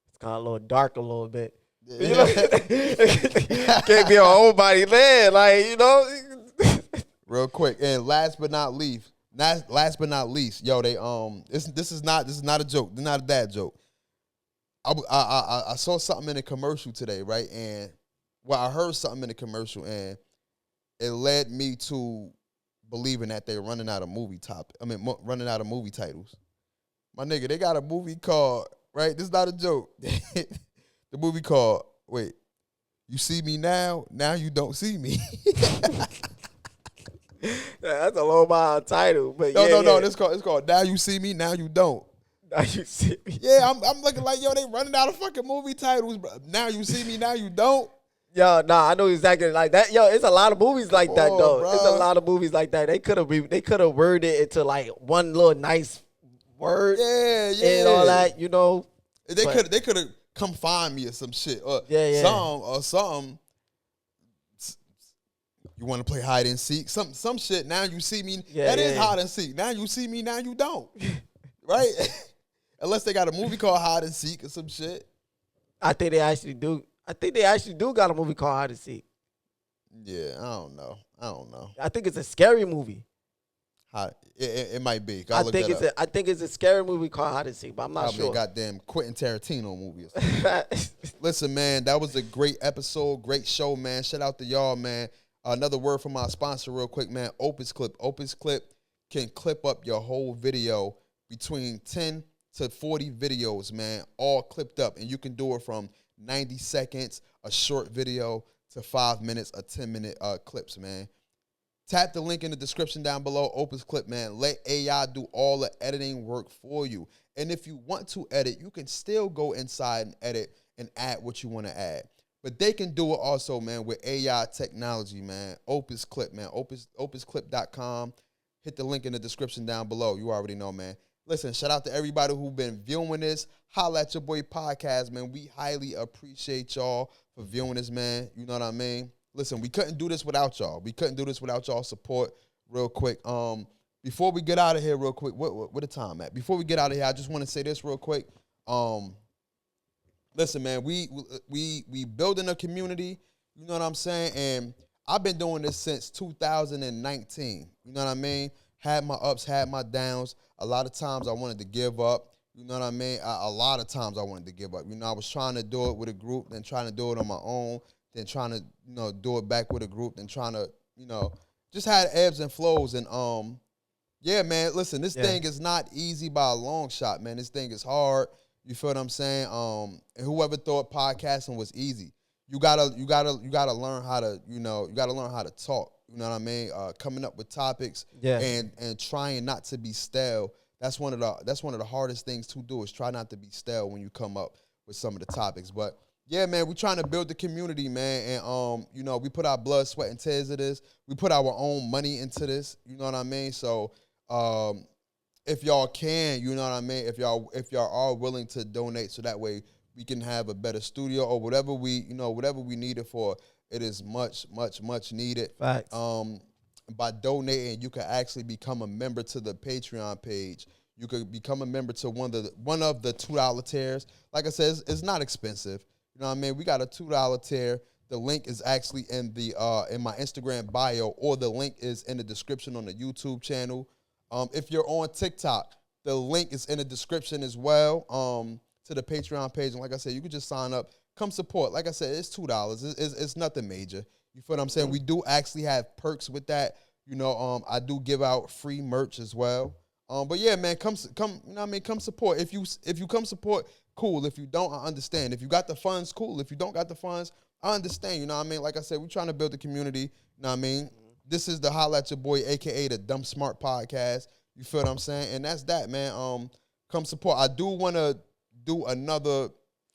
Speaker 2: It's kind of a little dark a little bit. You know? Can't be a homebody man, like,
Speaker 1: Real quick, and last but not least, yo, they this is not a joke. This is not a dad joke. I saw something in a commercial today, right? And I heard something in the commercial, and it led me to believing that they're running out of movie titles. My nigga, they got a movie called, right? This is not a joke. The movie called, wait, You See Me Now You Don't See Me.
Speaker 2: That's a low mile title, but
Speaker 1: no. It's called Now You See Me, Now You Don't.
Speaker 2: Now you see me.
Speaker 1: Yeah, I'm looking like, yo, they running out of fucking movie titles, bro. Now you see me, now you don't.
Speaker 2: Yo, nah, I know exactly like that. Yo, it's a lot of movies like that though.
Speaker 1: Bro.
Speaker 2: It's a lot of movies like that. They could have worded it into like one little nice word.
Speaker 1: Yeah,
Speaker 2: And all that, you know.
Speaker 1: They could have come find me or some shit or something. You want to play hide and seek? Some shit. Now you see me. That is hide and seek. Now you see me. Now you don't. Right? Unless they got a movie called Hide and Seek or some shit.
Speaker 2: I think they actually do. I think they actually do got a movie called Hide and Seek.
Speaker 1: Yeah, I don't know.
Speaker 2: I think it's a scary movie.
Speaker 1: It might be.
Speaker 2: I think it's a scary movie called Hide and Seek, but I'm not sure.
Speaker 1: A goddamn Quentin Tarantino movie or something. Listen, man, that was a great episode, great show, man. Shout out to y'all, man. Another word from our sponsor real quick, man. Opus Clip. Opus Clip can clip up your whole video between 10 to 40 videos, man, all clipped up. And you can do it from 90 seconds, a short video, to 5 minutes, a 10-minute clips, man. Tap the link in the description down below, Opus Clip, man. Let AI do all the editing work for you. And if you want to edit, you can still go inside and edit and add what you want to add. But they can do it also, man, with AI technology, man. Opus Clip, man. Opusclip.com. Hit the link in the description down below. You already know, man. Listen, shout out to everybody who's been viewing this. Holla at your boy podcast, man. We highly appreciate y'all for viewing this, man. You know what I mean? Listen, we couldn't do this without y'all. We couldn't do this without y'all support. Real quick, before we get out of here, real quick, what the time at? Before we get out of here, I just want to say this real quick. Listen, man, we building a community. You know what I'm saying? And I've been doing this since 2019. You know what I mean? Had my ups, had my downs. A lot of times I wanted to give up. You know what I mean? A lot of times I wanted to give up. You know, I was trying to do it with a group, then trying to do it on my own, then trying to, you know, do it back with a group, then trying to, you know, just had ebbs and flows. And yeah, man, listen, this thing is not easy by a long shot, man. This thing is hard. You feel what I'm saying? And whoever thought podcasting was easy, you gotta learn how to, you know, you gotta learn how to talk. You know what I mean? Coming up with topics and trying not to be stale. That's one of the hardest things to do, is try not to be stale when you come up with some of the topics. But yeah, man, we're trying to build the community, man. And you know, we put our blood, sweat, and tears into this. We put our own money into this. You know what I mean? So if y'all can, you know what I mean, if y'all are willing to donate, so that way we can have a better studio or whatever we need it for, it is much, much, much needed.
Speaker 2: Facts.
Speaker 1: By donating, you can actually become a member to the Patreon page. You could become a member to one of the $2 tiers. Like I said, it's not expensive. You know what I mean? We got a $2 tier. The link is actually in my Instagram bio, or the link is in the description on the YouTube channel. If you're on TikTok, the link is in the description as well, to the Patreon page. And like I said, you can just sign up, come support. Like I said, it's $2. It's nothing major. You feel what I'm saying? We do actually have perks with that. You know, I do give out free merch as well. But yeah, man, come, you know what I mean? Come support. If you come support, cool. If you don't, I understand. If you got the funds, cool. If you don't got the funds, I understand. You know what I mean? Like I said, we're trying to build a community. You know what I mean? This is the Holla at Your Boy, a.k.a. the Dumb Smart Podcast. You feel what I'm saying? And that's that, man. Come support. I do want to do another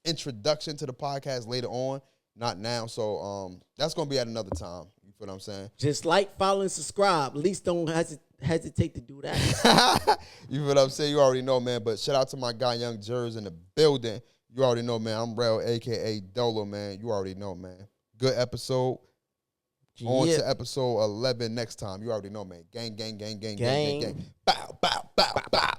Speaker 1: introduction to the podcast later on. Not now. So that's going to be at another time. You feel what I'm saying?
Speaker 2: Just like, follow, and subscribe. At least don't hesitate to do that.
Speaker 1: You feel what I'm saying? You already know, man. But shout out to my guy, Young Jers, in the building. You already know, man. I'm Rel, a.k.a. Dolo, man. You already know, man. Good episode. On to episode 11 next time. You already know, man. Gang, gang, gang, gang, gang, gang, gang. Bow, bow, bow, bow.